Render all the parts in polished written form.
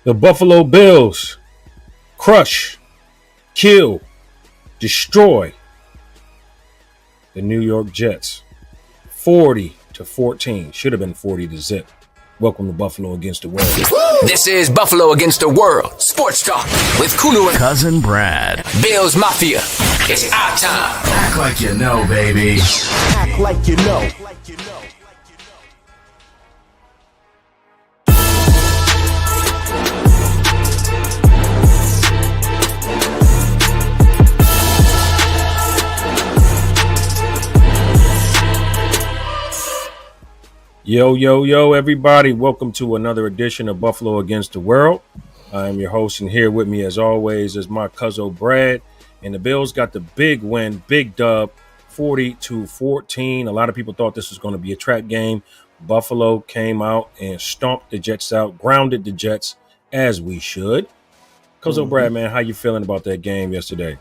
The Buffalo Bills crush, kill, destroy the New York Jets 40-14. Should have been 40-0. Welcome to Buffalo Against the World. This is Buffalo Against the World Sports Talk with Kulu and Cuzin Brad. Bills Mafia. It's our time. Act like you know, baby. Act like you know. Yo, everybody. Welcome to another edition of Buffalo Against the World. I am your host, and here with me, as always, is my cousin Brad. And the Bills got the big win, big dub, 40-14. A lot of people thought this was going to be a trap game. Buffalo came out and stomped the Jets out, grounded the Jets, as we should. Cousin Brad, man, how you feeling about that game yesterday?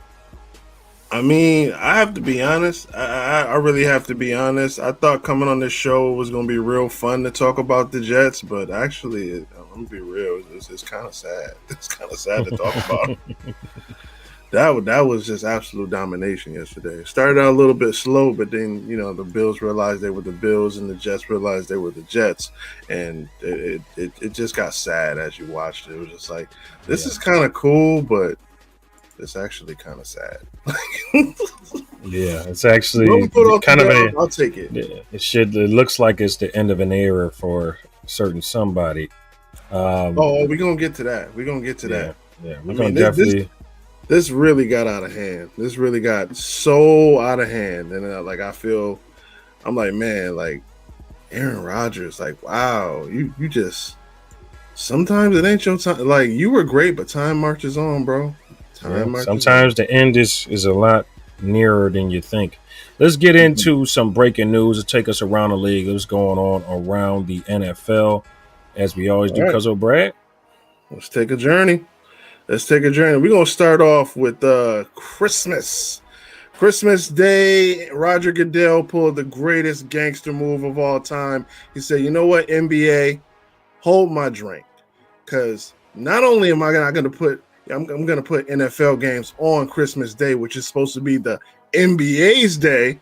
I mean, I have to be honest. I really have to be honest. I thought coming on this show was going to be real fun to talk about the Jets, but actually, I'm going to be real. It's kind of sad. It's kind of sad to talk about. That was just absolute domination yesterday. It started out a little bit slow, but then, the Bills realized they were the Bills and the Jets realized they were the Jets. And it just got sad as you watched it. It was just like, this is kind of cool, but it's actually kind of sad. Yeah, it's actually kind of I'll take it. Yeah, it looks like it's the end of an era for certain somebody. We're gonna get to that. Yeah, we're gonna definitely. This really got out of hand. This really got so out of hand, and I'm like, man, like Aaron Rodgers, like, wow, you just sometimes it ain't your time. Like, you were great, but time marches on, bro. Sometimes the end is a lot nearer than you think. Let's get into some breaking news to take us around the league. What's going on around the NFL, as we always do. Cuzzo Brad, let's take a journey. We're gonna start off with Christmas Day. Roger Goodell pulled the greatest gangster move of all time. He said, "You know what, NBA, hold my drink, because not only am I not going to put I'm going to put NFL games on Christmas Day, which is supposed to be the NBA's day.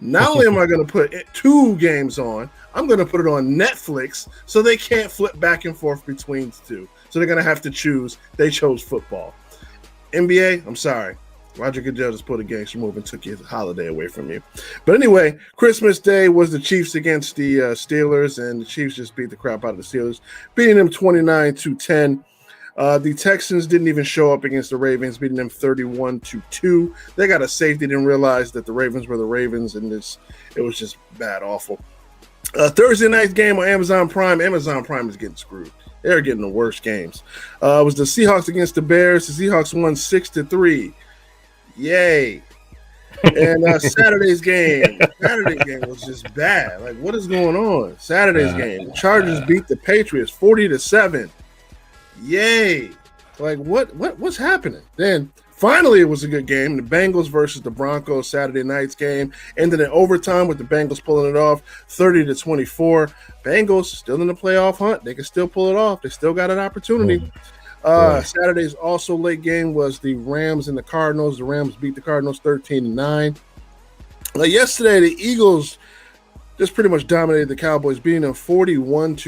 Not only am I going to put two games on, I'm going to put it on Netflix so they can't flip back and forth between the two. So they're going to have to choose. They chose football. NBA, I'm sorry. Roger Goodell just put a gangster move and took your holiday away from you. But anyway, Christmas Day was the Chiefs against the Steelers, and the Chiefs just beat the crap out of the Steelers, beating them 29-10. The Texans didn't even show up against the Ravens, beating them 31-2. They got a safety, didn't realize that the Ravens were the Ravens, and it was just bad, awful. Thursday night game on Amazon Prime. Amazon Prime is getting screwed. They're getting the worst games. It was the Seahawks against the Bears. The Seahawks won 6-3. Yay. And Saturday's game was just bad. Like, what is going on? Saturday's game. The Chargers beat the Patriots 40-7. Yay. Like, what's happening? Then finally it was a good game. The Bengals versus the Broncos Saturday night's game ended in overtime with the Bengals pulling it off 30-24. Bengals still in the playoff hunt. They can still pull it off. They still got an opportunity. Saturday's also late game was the Rams and the Cardinals. The Rams beat the Cardinals 13-9. Yesterday the Eagles just pretty much dominated the Cowboys, beating them 41-7.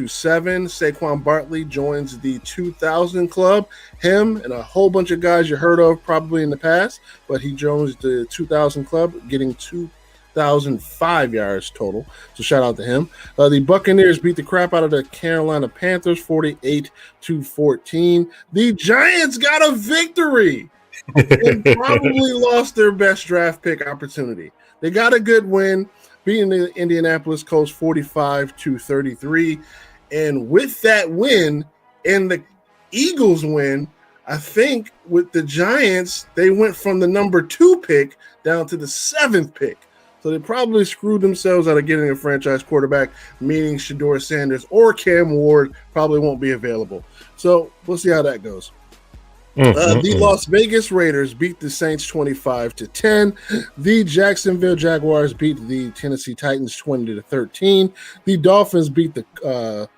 Saquon Barkley joins the 2000 club. Him and a whole bunch of guys you heard of probably in the past, but he joins the 2000 club, getting 2,005 yards total. So shout out to him. The Buccaneers beat the crap out of the Carolina Panthers 48-14. The Giants got a victory and probably lost their best draft pick opportunity. They got a good win, beating the Indianapolis Colts 45-33. And with that win and the Eagles win, I think with the Giants, they went from the number 2 pick down to the 7th pick. So they probably screwed themselves out of getting a franchise quarterback, meaning Shedeur Sanders or Cam Ward probably won't be available. So we'll see how that goes. The Las Vegas Raiders beat the Saints 25-10. The Jacksonville Jaguars beat the Tennessee Titans 20-13. The Dolphins beat the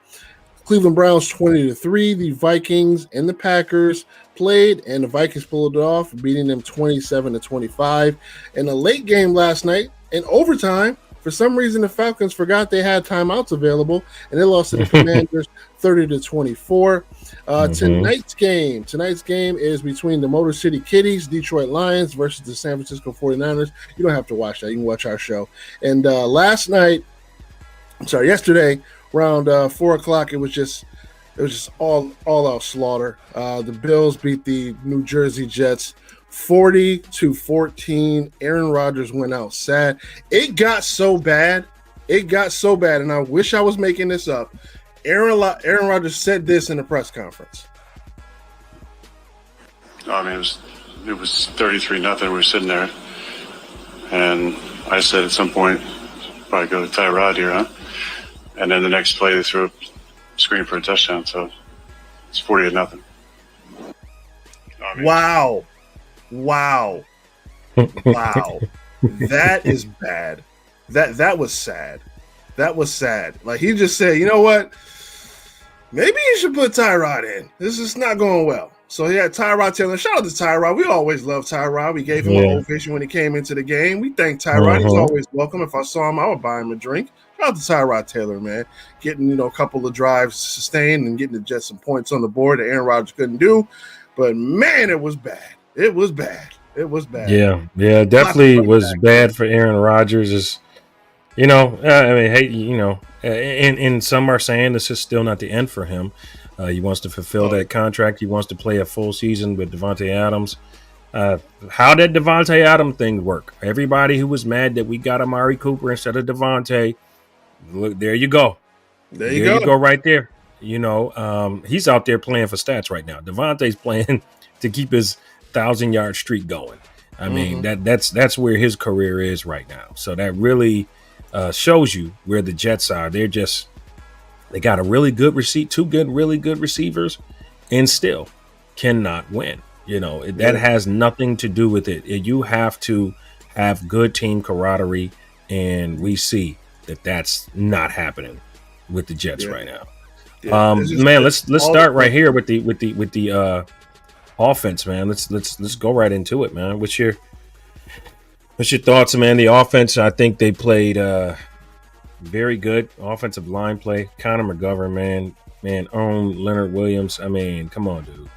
Cleveland Browns 20-3. The Vikings and the Packers played, and the Vikings pulled it off, beating them 27-25. In a late game last night, in overtime, for some reason the Falcons forgot they had timeouts available, and they lost to the Commanders 30-24. Tonight's game is between the Motor City Kitties, Detroit Lions, versus the San Francisco 49ers. You don't have to watch that. You can watch our show. And yesterday, around 4 o'clock, it was just all out slaughter. The Bills beat the New Jersey Jets 40-14. Aaron Rodgers went out sad. It got so bad, and I wish I was making this up. Aaron Rodgers said this in a press conference. I mean, it was 33-0. We were sitting there, and I said at some point, probably go to Tyrod here, huh? And then the next play, they threw a screen for a touchdown. So it's 40-0. Wow. That is bad. That was sad. Like, he just said, you know what? Maybe you should put Tyrod in. This is not going well. So he had Tyrod Taylor. Shout out to Tyrod. We always love Tyrod. We gave him an ovation when he came into the game. We thank Tyrod. He's always welcome. If I saw him, I would buy him a drink. Shout out to Tyrod Taylor, man. Getting, a couple of drives sustained and getting the Jets some points on the board that Aaron Rodgers couldn't do. But, man, it was bad. It was bad. Yeah, definitely was bad for Aaron Rodgers. And some are saying this is still not the end for him. He wants to fulfill that contract. He wants to play a full season with Devontae Adams. How did Devontae Adams thing work? Everybody who was mad that we got Amari Cooper instead of Devontae, look, there you go. There you go right there. He's out there playing for stats right now. Devontae's playing to keep his 1,000-yard streak going. I mean, that's where his career is right now. So that really shows you where the Jets are. They got a really good really good receivers, and still cannot win. That has nothing to do with it. You have to have good team camaraderie, and we see that that's not happening with the Jets right now. Man, let's start right here with the offense, man. Let's go right into it, man. What's your thoughts, man? The offense, I think they played very good offensive line play. Connor McGovern, man, own Leonard Williams. I mean, come on, dude.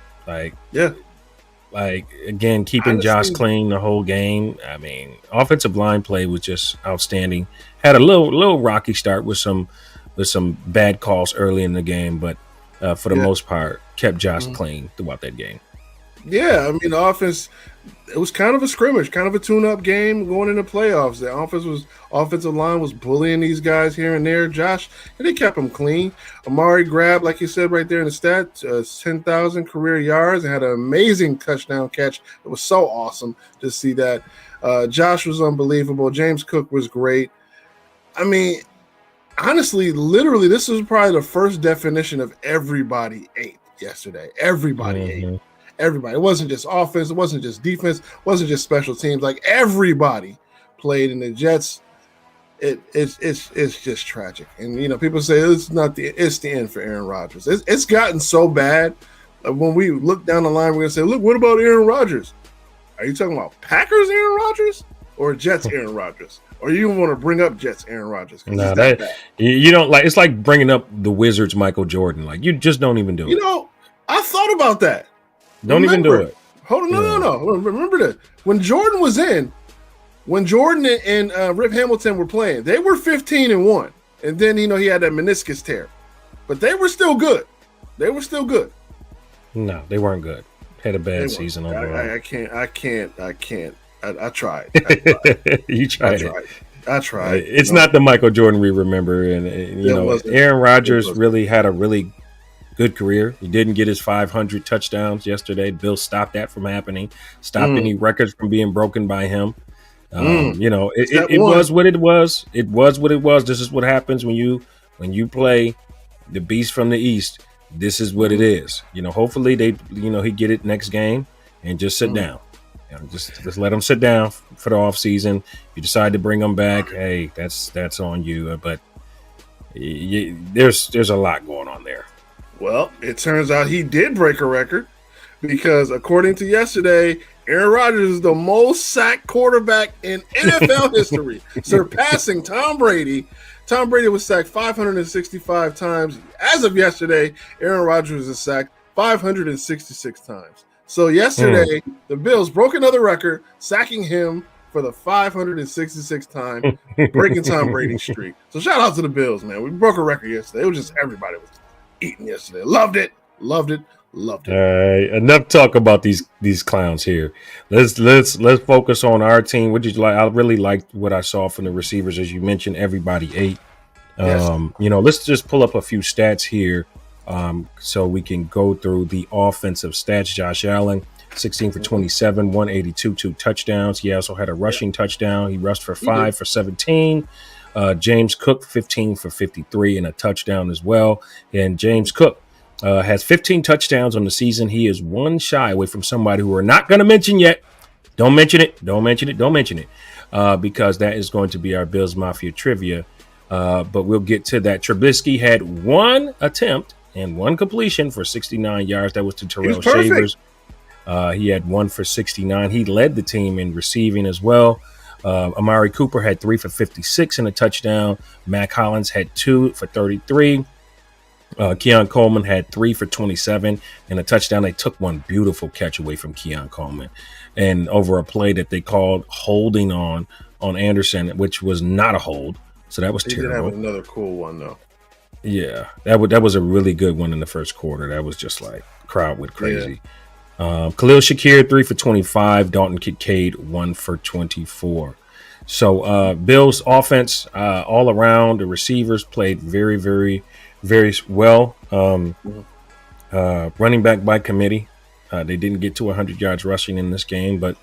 Again, keeping Josh clean the whole game. I mean, offensive line play was just outstanding. Had a little rocky start with some bad calls early in the game, but for the most part, kept Josh clean throughout that game. Yeah, I mean, the offense, it was kind of a scrimmage, kind of a tune-up game going into playoffs. The offensive line was bullying these guys here and there. Josh, and they kept them clean. Amari grabbed, like you said right there in the stat, 10,000 career yards and had an amazing touchdown catch. It was so awesome to see that. Josh was unbelievable. James Cook was great. I mean, honestly, literally, this was probably the first definition of everybody ate yesterday. Everybody ate. Everybody. It wasn't just offense. It wasn't just defense. It wasn't just special teams. Like, everybody played in the Jets. It's just tragic. And, people say it's the end for Aaron Rodgers. It's gotten so bad. When we look down the line, we're going to say, look, what about Aaron Rodgers? Are you talking about Packers Aaron Rodgers or Jets Aaron Rodgers? Or you want to bring up Jets Aaron Rodgers? No, you don't like. It's like bringing up the Wizards Michael Jordan. Like, you just don't even do it. I thought about that. Even do it. Hold on, no. Remember that when Jordan and Rip Hamilton were playing, they were 15-1, and then he had that meniscus tear, but they were still good. No, they weren't good. Had a bad season overall. I can't. I tried. You tried it. I tried. It's not the Michael Jordan we remember, and Aaron Rodgers really had a really good career. He didn't get his 500 touchdowns yesterday. Bill stopped that from happening. Stopped any records from being broken by him. It was what it was. It was what it was. This is what happens when you play the beast from the East. This is what it is. Hopefully he get it next game and just sit down. Just let him sit down for the off season. You decide to bring him back. Hey, that's on you. But there's a lot going on there. Well, it turns out he did break a record because according to yesterday, Aaron Rodgers is the most sacked quarterback in NFL history, surpassing Tom Brady. Tom Brady was sacked 565 times. As of yesterday, Aaron Rodgers was sacked 566 times. So yesterday, the Bills broke another record, sacking him for the 566th time, breaking Tom Brady's streak. So shout out to the Bills, man. We broke a record yesterday. It was just everybody was eating yesterday. Loved it. Loved it. Loved it. All right, enough talk about these clowns here. Let's focus on our team. What did you like? I really liked what I saw from the receivers, as you mentioned. Everybody ate. Yes. Let's just pull up a few stats here, so we can go through the offensive stats. Josh Allen, 16 for 27, 182, 2 touchdowns. He also had a rushing touchdown. He rushed for 5 for 17. James Cook, 15 for 53 and a touchdown as well. And James Cook has 15 touchdowns on the season. He is one shy away from somebody who we're not going to mention yet. Don't mention it, because that is going to be our Bills Mafia trivia. But we'll get to that. Trubisky had one attempt and one completion for 69 yards. That was to Terrell Shavers. He had 1 for 69. He led the team in receiving as well. Amari Cooper had 3 for 56 and a touchdown. Mac Hollins had 2 for 33. Keon Coleman had 3 for 27 and a touchdown. They took one beautiful catch away from Keon Coleman and over a play that they called holding on Anderson, which was not a hold. So that was terrible. Did have another cool one though. Yeah, that was a really good one in the first quarter. That was just like crowd went crazy. Yeah. Khalil Shakir 3 for 25. Dalton Kincaid 1 for 24. So Bills offense all around. The receivers played very, very, very well. Running back by committee. They didn't get to 100 yards rushing in this game, but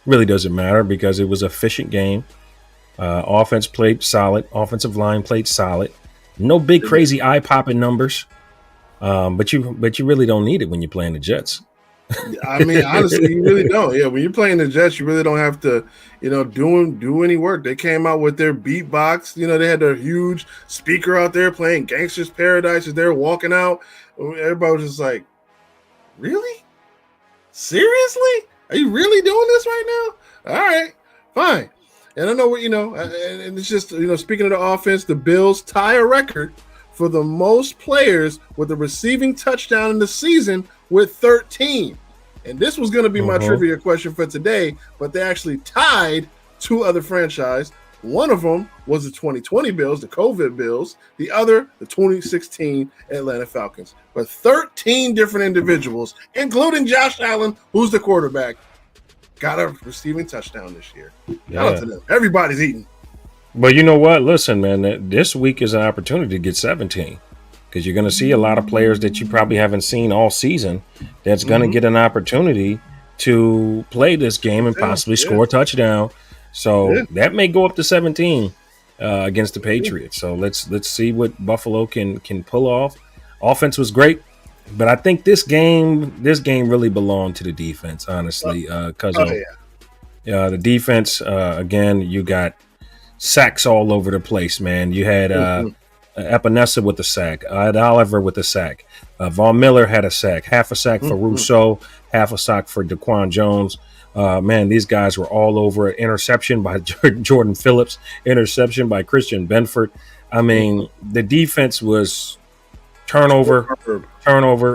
really doesn't matter because it was an efficient game. Offense played solid. Offensive line played solid. No big crazy eye-popping numbers, but you really don't need it when you're playing the Jets. I mean, honestly, you really don't. Yeah, when you're playing the Jets, you really don't have to, do any work. They came out with their beatbox. They had their huge speaker out there playing Gangsta's Paradise as they're walking out. Everybody was just like, really? Seriously? Are you really doing this right now? All right, fine. And I know what, and it's just, speaking of the offense, the Bills tie a record for the most players with a receiving touchdown in the season with 13. And this was going to be my trivia question for today, but they actually tied 2 other franchises. One of them was the 2020 Bills, the COVID Bills. The other, the 2016 Atlanta Falcons. But 13 different individuals, including Josh Allen, who's the quarterback, got a receiving touchdown this year. Shout out to them. Everybody's eating. But you know what? Listen, man, this week is an opportunity to get 17 because you're going to see a lot of players that you probably haven't seen all season that's going to get an opportunity to play this game and possibly score a touchdown. So that may go up to 17 against the Patriots. So let's see what Buffalo can pull off. Offense was great, but I think this game really belonged to the defense, honestly, because the defense again, you got sacks all over the place, man. You had Epinesa with the sack, Ed Oliver with the sack, Von Miller had a sack, half a sack for Rousseau, half a sack for Daquan Jones. Man, these guys were all over it. Interception by Jordan Phillips, interception by Christian Benford. I mean, the defense was turnover,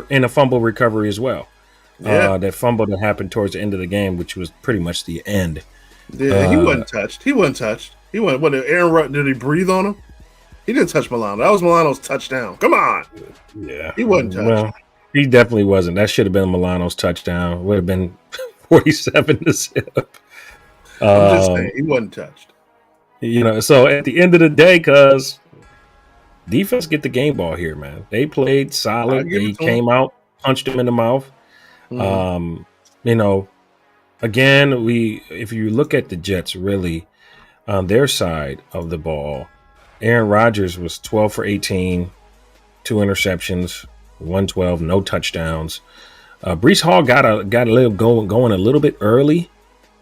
and a fumble recovery as well. That fumble that happened towards the end of the game, which was pretty much the end. Yeah, he wasn't touched. He wasn't. What, Aaron, did he breathe on him? He didn't touch Milano. That was Milano's touchdown. Come on. Yeah. He wasn't touched. Well, he definitely wasn't. That should have been Milano's touchdown. Would have been 47 to zip. I'm just saying, he wasn't touched. So at the end of the day, because defense get the game ball here, man. They played solid. They came out, punched him in the mouth. Again, if you look at the Jets, really, on their side of the ball, Aaron Rodgers was 12 for 18, 2 interceptions, 112, no touchdowns. Breece Hall got a little going a little bit early.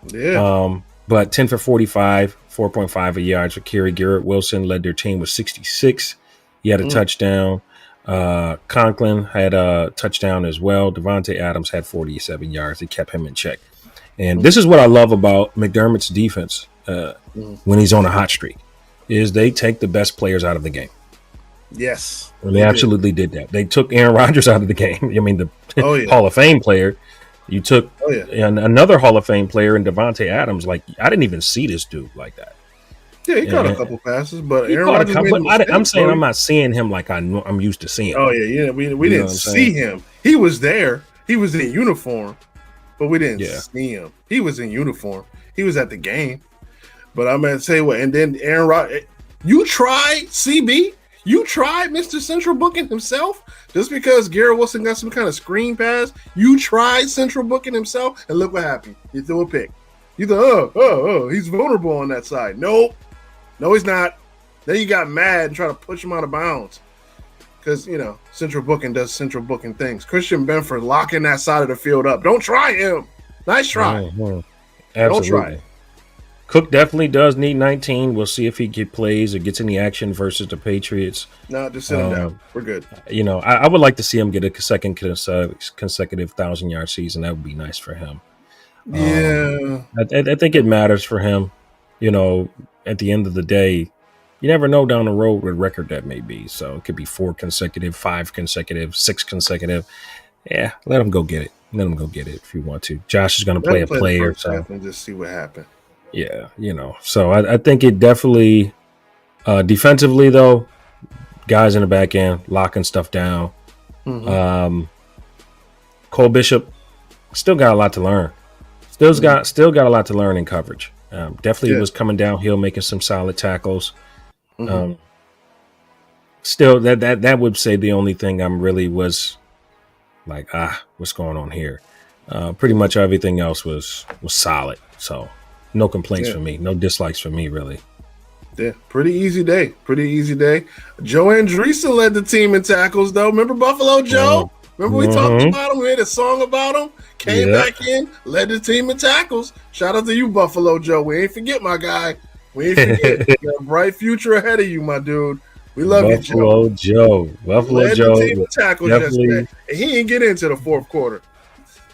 Yeah. But 10 for 45, 4.5 yards for carry. Garrett Wilson led their team with 66. He had a touchdown. Conklin had a touchdown as well. Devontae Adams had 47 yards. They kept him in check. And this is what I love about McDermott's defense when he's on a hot streak, is they take the best players out of the game. Yes. And they absolutely did that. They took Aaron Rodgers out of the game. I mean, the Hall of Fame player. You took another Hall of Fame player in Devontae Adams. Like, I didn't even see this dude like that. Yeah, he caught a couple passes, but Aaron Rodgers I'm saying I'm not seeing him like I'm used to seeing him. Oh, yeah. We didn't see him. He was there. He was in uniform, but we didn't see him. He was in uniform. He was at the game. But I'm going to say what, and then Aaron Rodgers, you tried CB? You tried Mr. Central Booking himself? Just because Garrett Wilson got some kind of screen pass, you tried Central Booking himself, and look what happened. You threw a pick. You thought, he's vulnerable on that side. Nope. No, he's not. Then you got mad and try to push him out of bounds. Because, Central Booking does Central Booking things. Christian Benford locking that side of the field up. Don't try him. Nice try. Absolutely. Don't try it. Cook definitely does need 19. We'll see if he plays or gets any action versus the Patriots. No, just sit him down. We're good. I would like to see him get a second consecutive 1,000-yard season. That would be nice for him. Yeah. I think it matters for him. At the end of the day, you never know down the road what record that may be. So it could be 4 consecutive, 5 consecutive, 6 consecutive. Yeah, let him go get it. Let him go get it if you want to. Josh is going to play a player. So and just see what happens. Yeah, So I think it definitely defensively though, guys in the back end locking stuff down. Mm-hmm. Cole Bishop still got a lot to learn. Still got a lot to learn in coverage. Definitely was coming downhill, making some solid tackles. Mm-hmm. Still, that would say the only thing I'm really was like, what's going on here? Pretty much everything else was solid. So no complaints for me, no dislikes for me, really. Yeah, pretty easy day. Joe Andreessen led the team in tackles, though. Remember Buffalo Joe? Remember we talked about him? We had a song about him. Came back in, led the team in tackles. Shout out to you, Buffalo Joe. We ain't forget, my guy. We ain't forget. You got a bright future ahead of you, my dude. We love you, Joe. Buffalo Joe. Led the team in tackles yesterday. And he didn't get into the fourth quarter.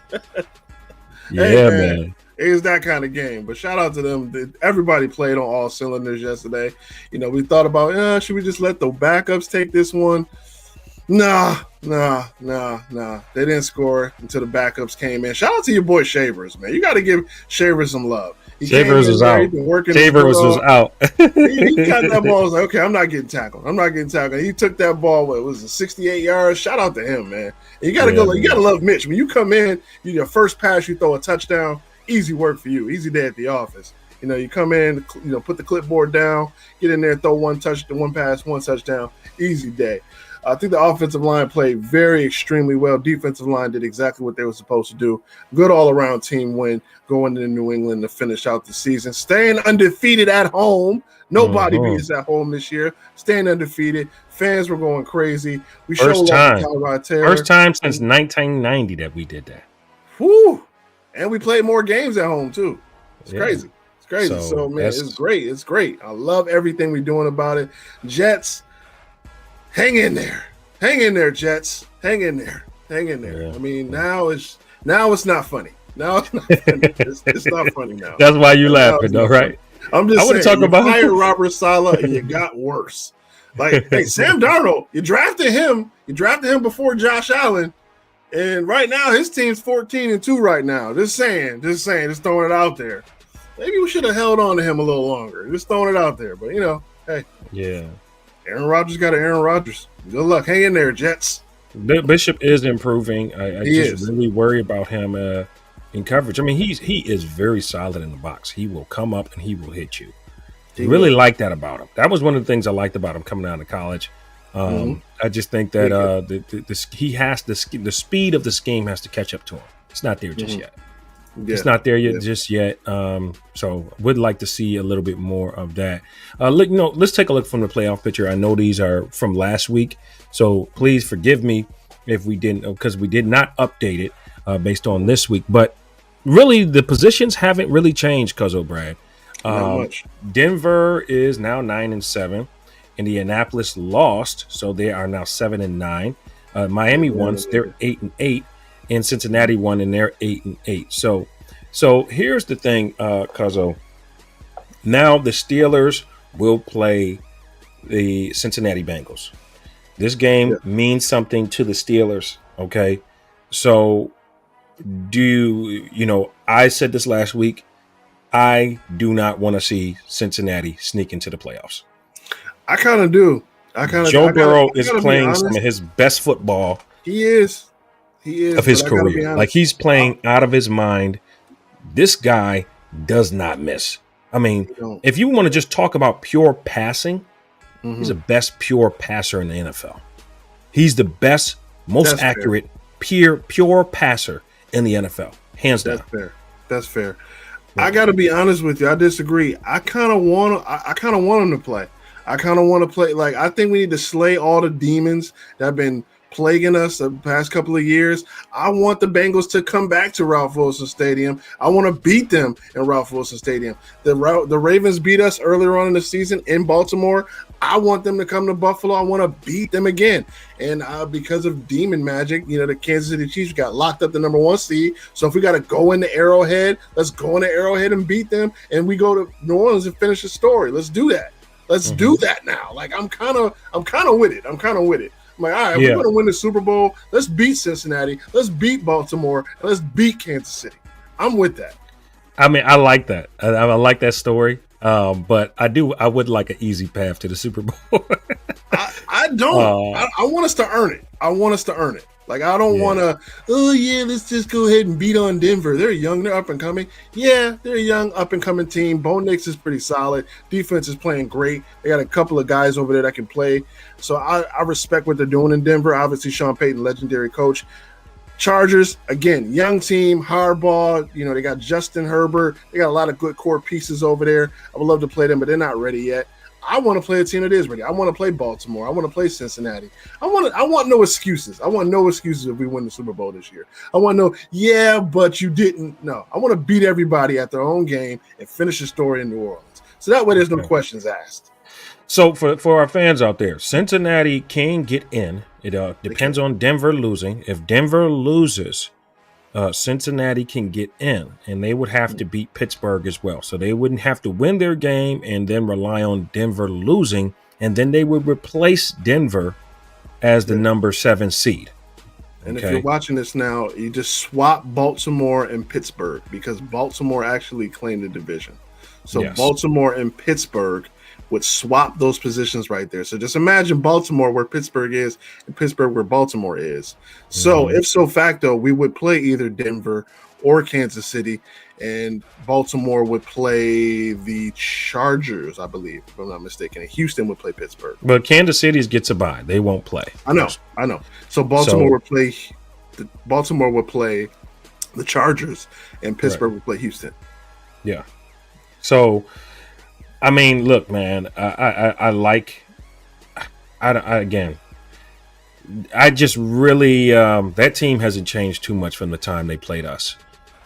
Hey, man. It was that kind of game. But shout out to them. Everybody played on all cylinders yesterday. We thought about, should we just let the backups take this one? Nah. They didn't score until the backups came in. Shout out to your boy Shavers, man. You got to give Shavers some love. Shavers was out. Shavers was out. He got that ball. Was like, okay, I'm not getting tackled. He took that ball. What was it, 68 yards? Shout out to him, man. And you got to go. You got to love Mitch. When you come in, your first pass, you throw a touchdown. Easy work for you. Easy day at the office. You come in, put the clipboard down, get in there, throw one pass, one touchdown. Easy day. I think the offensive line played extremely well. Defensive line did exactly what they were supposed to do. Good all-around team win going into New England to finish out the season. Staying undefeated at home. Nobody beat us at home this year. Staying undefeated. Fans were going crazy. We First time since 1990 that we did that. Whew. And we played more games at home, too. It's crazy. It's crazy. So man, it's great. It's great. I love everything we're doing about it. Jets, hang in there. Hang in there, Jets. Hang in there. Yeah. I mean, now it's not funny. Now it's not funny. It's not funny now. That's why you laughing, though, right? I'm just saying, you hired Robert Saleh and you got worse. Like, hey, Sam Darnold, you drafted him before Josh Allen. And right now, his team's 14-2 right now. Just saying, just throwing it out there. Maybe we should have held on to him a little longer. Just throwing it out there. But, hey. Yeah. Aaron Rodgers got Aaron Rodgers. Good luck. Hang in there, Jets. Bishop is improving. I just really worry about him in coverage. I mean, he is very solid in the box. He will come up and he will hit you. Really like that about him. That was one of the things I liked about him coming out of college. I just think that the speed of the scheme has to catch up to him. It's not there just yet. Yeah. It's not there just yet. So would like to see a little bit more of that. Let's take a look from the playoff picture. I know these are from last week, so please forgive me if we didn't, because we did not update it based on this week. But really, the positions haven't really changed, Cuzzo Brad. Not much. Denver is now 9-7. Indianapolis lost, so they are now 7-9. Miami won, they're 8-8, and Cincinnati won, and they're 8-8. So here's the thing, Cuzzo. Now the Steelers will play the Cincinnati Bengals. This game means something to the Steelers. Okay, so I said this last week. I do not want to see Cincinnati sneak into the playoffs. I kind of do. Joe Burrow is playing some of his best football. He is of his career. Like, he's playing out of his mind. This guy does not miss. I mean, if you want to just talk about pure passing, he's the best pure passer in the NFL. He's the best, most accurate, pure passer in the NFL, hands down. That's fair. I got to be honest with you. I disagree. I kind of want him to play. I kind of want to play. Like, I think we need to slay all the demons that have been plaguing us the past couple of years. I want the Bengals to come back to Ralph Wilson Stadium. I want to beat them in Ralph Wilson Stadium. The Ravens beat us earlier on in the season in Baltimore. I want them to come to Buffalo. I want to beat them again. And because of demon magic, the Kansas City Chiefs got locked up the number 1 seed. So if we got to go into Arrowhead, let's go into Arrowhead and beat them. And we go to New Orleans and finish the story. Let's do that. Let's do that now. Like, I'm kind of with it. I'm like, all right, we're going to win the Super Bowl. Let's beat Cincinnati. Let's beat Baltimore. And let's beat Kansas City. I'm with that. I mean, I like that. I like that story. But I would like an easy path to the Super Bowl. I don't. I want us to earn it. I want us to earn it. Like, I don't want to, let's just go ahead and beat on Denver. They're young. They're up and coming. Yeah, they're a young, up and coming team. Bo Nix is pretty solid. Defense is playing great. They got a couple of guys over there that can play. So I respect what they're doing in Denver. Obviously, Sean Payton, legendary coach. Chargers, again, young team, hardball. They got Justin Herbert. They got a lot of good core pieces over there. I would love to play them, but they're not ready yet. I want to play a team that is ready. I want to play Baltimore. I want to play Cincinnati. I want no excuses. I want no excuses if we win the Super Bowl this year. I want but you didn't. No, I want to beat everybody at their own game and finish the story in New Orleans. So that way there's no questions asked. So for our fans out there, Cincinnati can get in. It depends on Denver losing. If Denver loses, Cincinnati can get in, and they would have to beat Pittsburgh as well. So they wouldn't have to win their game and then rely on Denver losing, and then they would replace Denver as the number 7 seed. And if you're watching this now, you just swap Baltimore and Pittsburgh, because Baltimore actually claimed the division. So Baltimore and Pittsburgh would swap those positions right there. So just imagine Baltimore where Pittsburgh is and Pittsburgh where Baltimore is. So if so facto, we would play either Denver or Kansas City, and Baltimore would play the Chargers, I believe, if I'm not mistaken. And Houston would play Pittsburgh. But Kansas City gets a bye. They won't play. I know. So Baltimore would play the Chargers, and Pittsburgh would play Houston. Yeah. So, I mean, look, man, I just really, that team hasn't changed too much from the time they played us.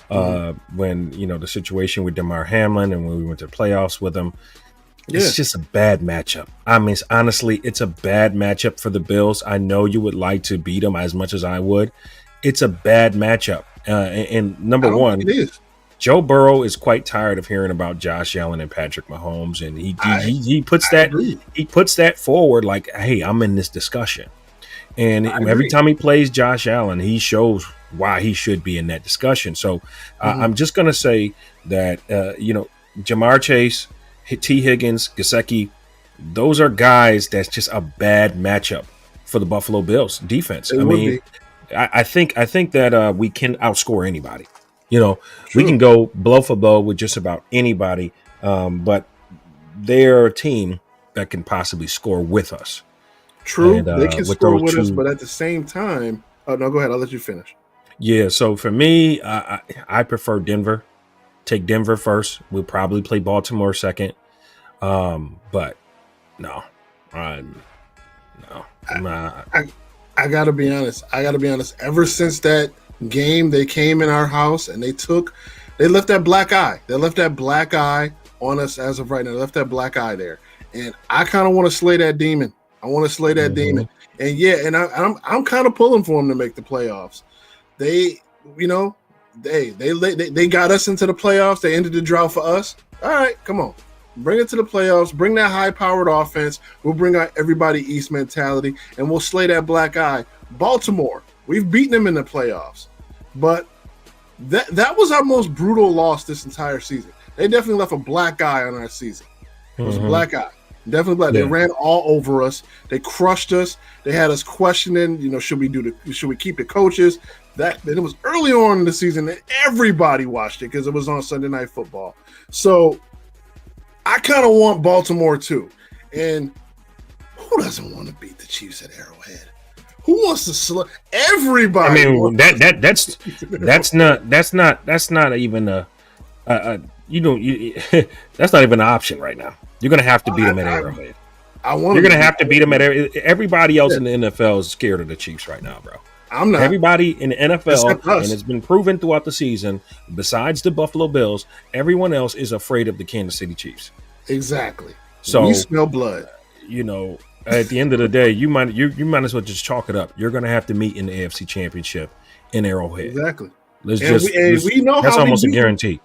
When, the situation with Damar Hamlin and when we went to the playoffs with them, it's just a bad matchup. I mean, honestly, it's a bad matchup for the Bills. I know you would like to beat them as much as I would. It's a bad matchup. And number one, it is. Joe Burrow is quite tired of hearing about Josh Allen and Patrick Mahomes, and he puts that forward like, hey, I'm in this discussion. And every time he plays Josh Allen, he shows why he should be in that discussion. So I'm just going to say that, Jamar Chase, T. Higgins, Gesicki, those are guys that's just a bad matchup for the Buffalo Bills defense. I think that we can outscore anybody. We can go blow for blow with just about anybody, but they're a team that can possibly score with us. True, they can score with us, but at the same time, no, go ahead. I'll let you finish. Yeah, so for me, I prefer Denver. Take Denver first. We'll probably play Baltimore second, but no, no. I gotta be honest. Ever since that game, they came in our house and they left that black eye. They left that black eye on us as of right now. They left that black eye there. And I kind of want to slay that demon. I want to slay that demon. And yeah, and I'm kind of pulling for them to make the playoffs. They, you know, they got us into the playoffs. They ended the drought for us. All right, come on. Bring it to the playoffs. Bring that high-powered offense. We'll bring out everybody East mentality, and we'll slay that black eye. Baltimore, we've beaten them in the playoffs. But that was our most brutal loss this entire season. They definitely left a black eye on our season. It was a black eye. Definitely black. Yeah. They ran all over us. They crushed us. They had us questioning, you know, should we keep the coaches? It was early on in the season that everybody watched it because it was on Sunday Night Football. So I kind of want Baltimore too. And who doesn't want to beat the Chiefs at Arrowhead? Who wants to everybody? I mean, that's not even that's not even an option right now. You're gonna have to beat them at Arrowhead. You're gonna have to beat them at everybody else in the NFL is scared of the Chiefs right now, bro. I'm not. Everybody in the NFL, and it's been proven throughout the season, besides the Buffalo Bills, everyone else is afraid of the Kansas City Chiefs. Exactly. So we smell blood. You know, at the end of the day, you might as well just chalk it up. You're going to have to meet in the AFC Championship in Arrowhead. Exactly. We know that's almost a guarantee.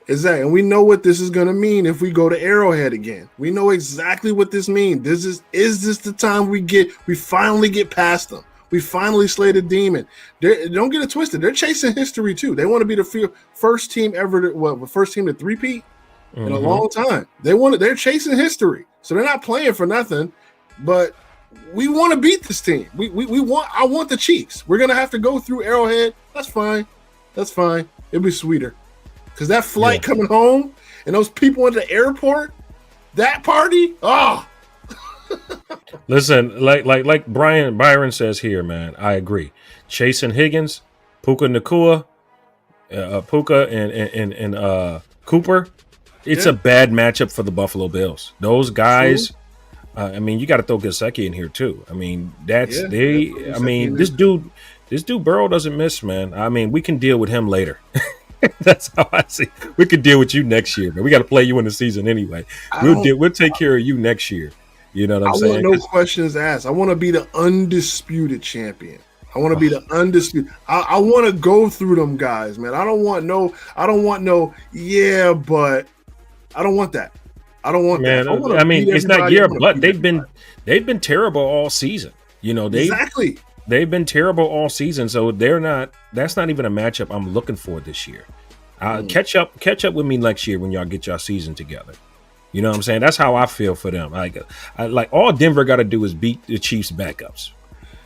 Exactly. And we know what this is going to mean if we go to Arrowhead again. We know exactly what this means. Is this the time we finally get past them? We finally slayed a demon. Don't get it twisted. They're chasing history too. They want to be the first team ever to three-peat in a long time. They're chasing history. So they're not playing for nothing, but we want to beat this team. I want the Chiefs. We're going to have to go through Arrowhead. That's fine. It'll be sweeter. Because that flight coming home and those people at the airport, that party, Listen, like Byron says here, man, I agree. Chasing Higgins, Puka Nacua, Puka and Cooper, it's a bad matchup for the Buffalo Bills. Those guys, I mean, you got to throw Gesicki in here too. I mean, this dude Burrow doesn't miss, man. I mean, we can deal with him later. That's how I see. We could deal with you next year, man. We got to play you in the season anyway. We'll take care of you next year. You know what I'm saying? I want no questions asked. I want to be the undisputed champion. I want to be the undisputed. I want to go through them guys, man. I don't want no, but I don't want that. I don't want that. I mean, it's not but they've been terrible all season. You know, they've been terrible all season. So that's not even a matchup I'm looking for this year. Catch up with me next year when y'all get your season together. You know what I'm saying? That's how I feel for them. Like all Denver got to do is beat the Chiefs backups.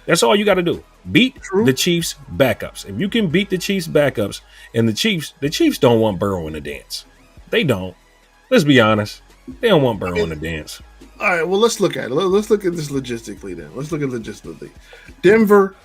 That's all you got to do. Beat the Chiefs backups. If you can beat the Chiefs backups, and the Chiefs don't want Burrow in the dance. They don't. Let's be honest. They don't want Burrow in the dance. All right, well, let's look at it. Let's look at this logistically then. Let's look at logistically. Denver,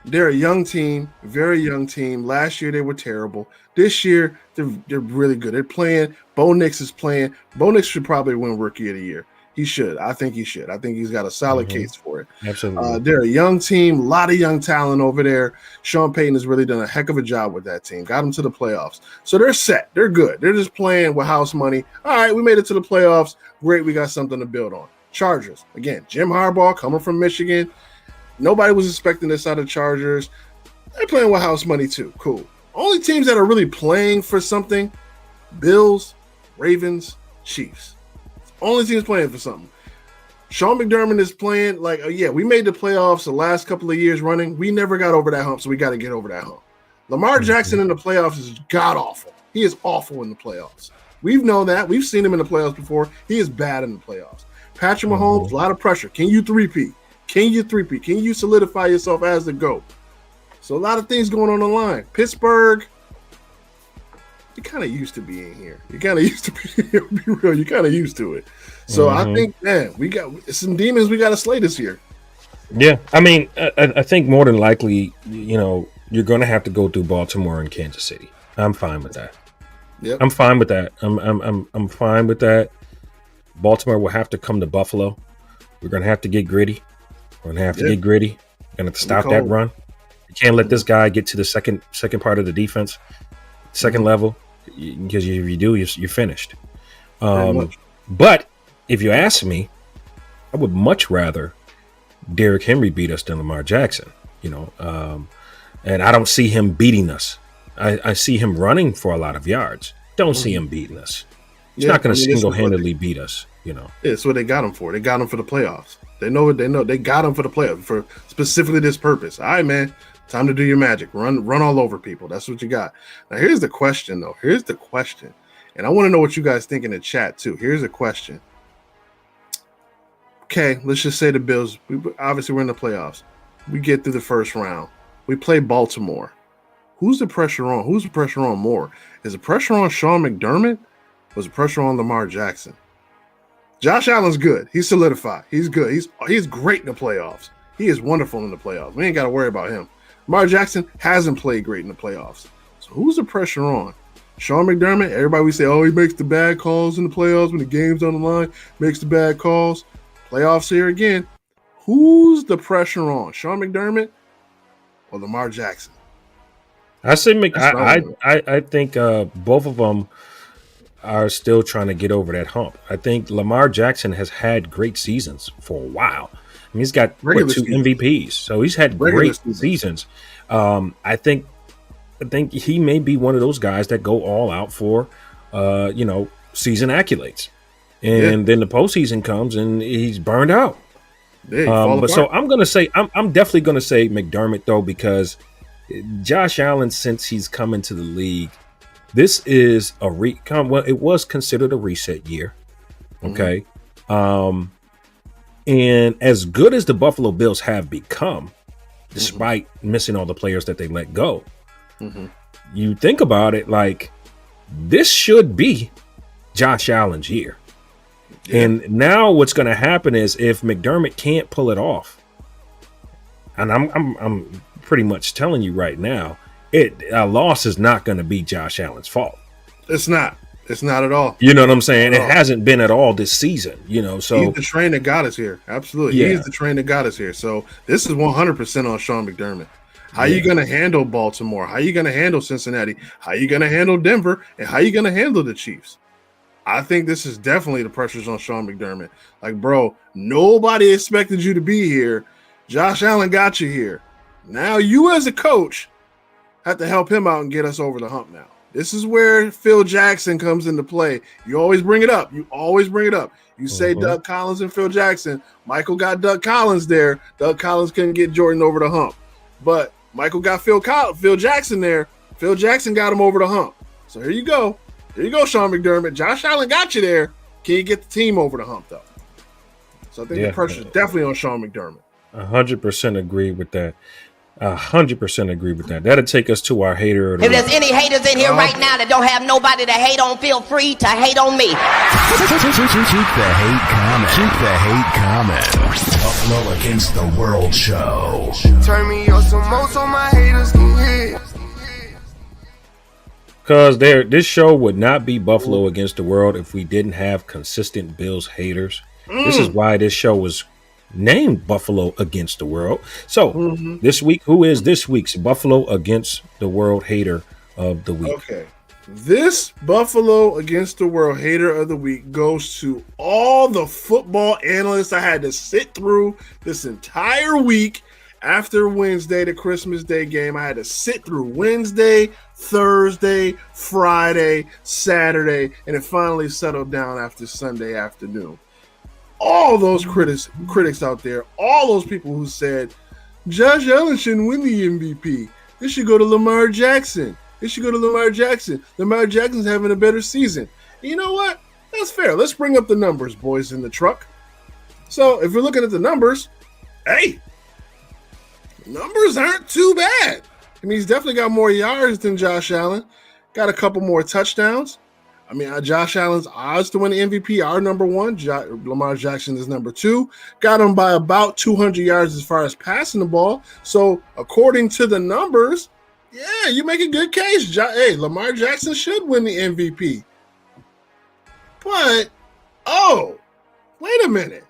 they're a young team, very young team. Last year, they were terrible. This year, they're really good. They're playing. Bo Nix is playing. Bo Nix should probably win Rookie of the Year. He should. I think he should. I think he's got a solid case for it. Absolutely. They're a young team, a lot of young talent over there. Sean Payton has really done a heck of a job with that team. Got them to the playoffs. So they're set. They're good. They're just playing with house money. All right, we made it to the playoffs. Great, we got something to build on. Chargers. Again, Jim Harbaugh coming from Michigan. Nobody was expecting this out of Chargers. They're playing with house money too. Cool. Only teams that are really playing for something, Bills, Ravens, Chiefs. Only teams playing for something. Sean McDermott is playing like, we made the playoffs the last couple of years running. We never got over that hump, so we got to get over that hump. Lamar Jackson in the playoffs is god-awful. He is awful in the playoffs. We've known that. We've seen him in the playoffs before. He is bad in the playoffs. Patrick Mahomes, a lot of pressure. Can you three-peat? Can you solidify yourself as the GOAT? So a lot of things going on the line. Pittsburgh, you're kind of used to being here. You're kind of used to being here. Be real. You're kind of used to it. So I think, man, we got some demons we got to slay this year. Yeah. I mean, I think more than likely, you know, you're going to have to go through Baltimore and Kansas City. I'm fine with that. Yep. I'm fine with that. I'm fine with that. Baltimore will have to come to Buffalo. We're going to have to get gritty. We're going to have to get gritty. We're going to have to stop that run. You can't let this guy get to the second part of the defense, second level, because if you do, you're finished. But if you ask me, I would much rather Derrick Henry beat us than Lamar Jackson. And I don't see him beating us. I see him running for a lot of yards. Don't see him beating us. He's not going to single-handedly beat us. It's what they got him for. They got him for the playoffs. They know what they know. They got him for the playoffs for specifically this purpose. All right, man. Time to do your magic. Run all over people. That's what you got. Now, here's the question, though. Here's the question. And I want to know what you guys think in the chat, too. Here's the question. Okay, let's just say the Bills. Obviously, we're in the playoffs. We get through the first round. We play Baltimore. Who's the pressure on? Who's the pressure on more? Is the pressure on Sean McDermott? Or is the pressure on Lamar Jackson? Josh Allen's good. He's solidified. He's good. He's great in the playoffs. He is wonderful in the playoffs. We ain't got to worry about him. Lamar Jackson hasn't played great in the playoffs. So who's the pressure on? Sean McDermott? Everybody we say, oh, he makes the bad calls in the playoffs when the game's on the line, makes the bad calls. Playoffs here again. Who's the pressure on? Sean McDermott or Lamar Jackson? I say I think both of them are still trying to get over that hump. I think Lamar Jackson has had great seasons for a while. I mean, he's got 2 MVPs, so he's had great seasons. I think he may be one of those guys that go all out for season accolades, and then the postseason comes and he's burned out. But so I'm definitely gonna say McDermott though, because Josh Allen, since he's come into the league, this is it was considered a reset year. Okay. And as good as the Buffalo Bills have become, despite missing all the players that they let go, you think about it, like this should be Josh Allen's year. Yeah. And now what's going to happen is if McDermott can't pull it off, and I'm pretty much telling you right now, a loss is not going to be Josh Allen's fault. It's not. It's not at all. You know what I'm saying? It hasn't been at all this season, so he's the train that got us here. Absolutely. Yeah. He's the train that got us here. So this is 100% on Sean McDermott. How you going to handle Baltimore? How you going to handle Cincinnati? How you going to handle Denver? And how you going to handle the Chiefs? I think this is definitely the pressures on Sean McDermott. Like, bro, nobody expected you to be here. Josh Allen got you here. Now you as a coach have to help him out and get us over the hump now. This is where Phil Jackson comes into play. You always bring it up. You say Doug Collins and Phil Jackson. Michael got Doug Collins there. Doug Collins couldn't get Jordan over the hump. But Michael got Phil Jackson there. Phil Jackson got him over the hump. So here you go. There you go, Sean McDermott. Josh Allen got you there. Can you get the team over the hump, though? So I think the pressure is definitely on Sean McDermott. 100% agree with that. 100% agree with that. That'll take us to our hater. If there's any haters in here right now that don't have nobody to hate on, feel free to hate on me. Keep the hate coming. Buffalo Against the World show. Turn me up some more so my haters can hear. Because this show would not be Buffalo Against the World if we didn't have consistent Bills haters. This is why this show was named Buffalo Against the World. So this week, who is this week's Buffalo Against the World hater of the week? Okay. This Buffalo Against the World hater of the week goes to all the football analysts I had to sit through this entire week after Wednesday, the Christmas Day game. I had to sit through Wednesday, Thursday, Friday, Saturday, and it finally settled down after Sunday afternoon. All those critics out there, all those people who said Josh Allen shouldn't win the MVP. It should go to Lamar Jackson. Lamar Jackson's having a better season. You know what? That's fair. Let's bring up the numbers, boys in the truck. So if we're looking at the numbers, hey, numbers aren't too bad. I mean, he's definitely got more yards than Josh Allen. Got a couple more touchdowns. I mean, Josh Allen's odds to win the MVP are number one. Lamar Jackson is number two. Got him by about 200 yards as far as passing the ball. So, according to the numbers, yeah, you make a good case. Hey, Lamar Jackson should win the MVP. But, wait a minute.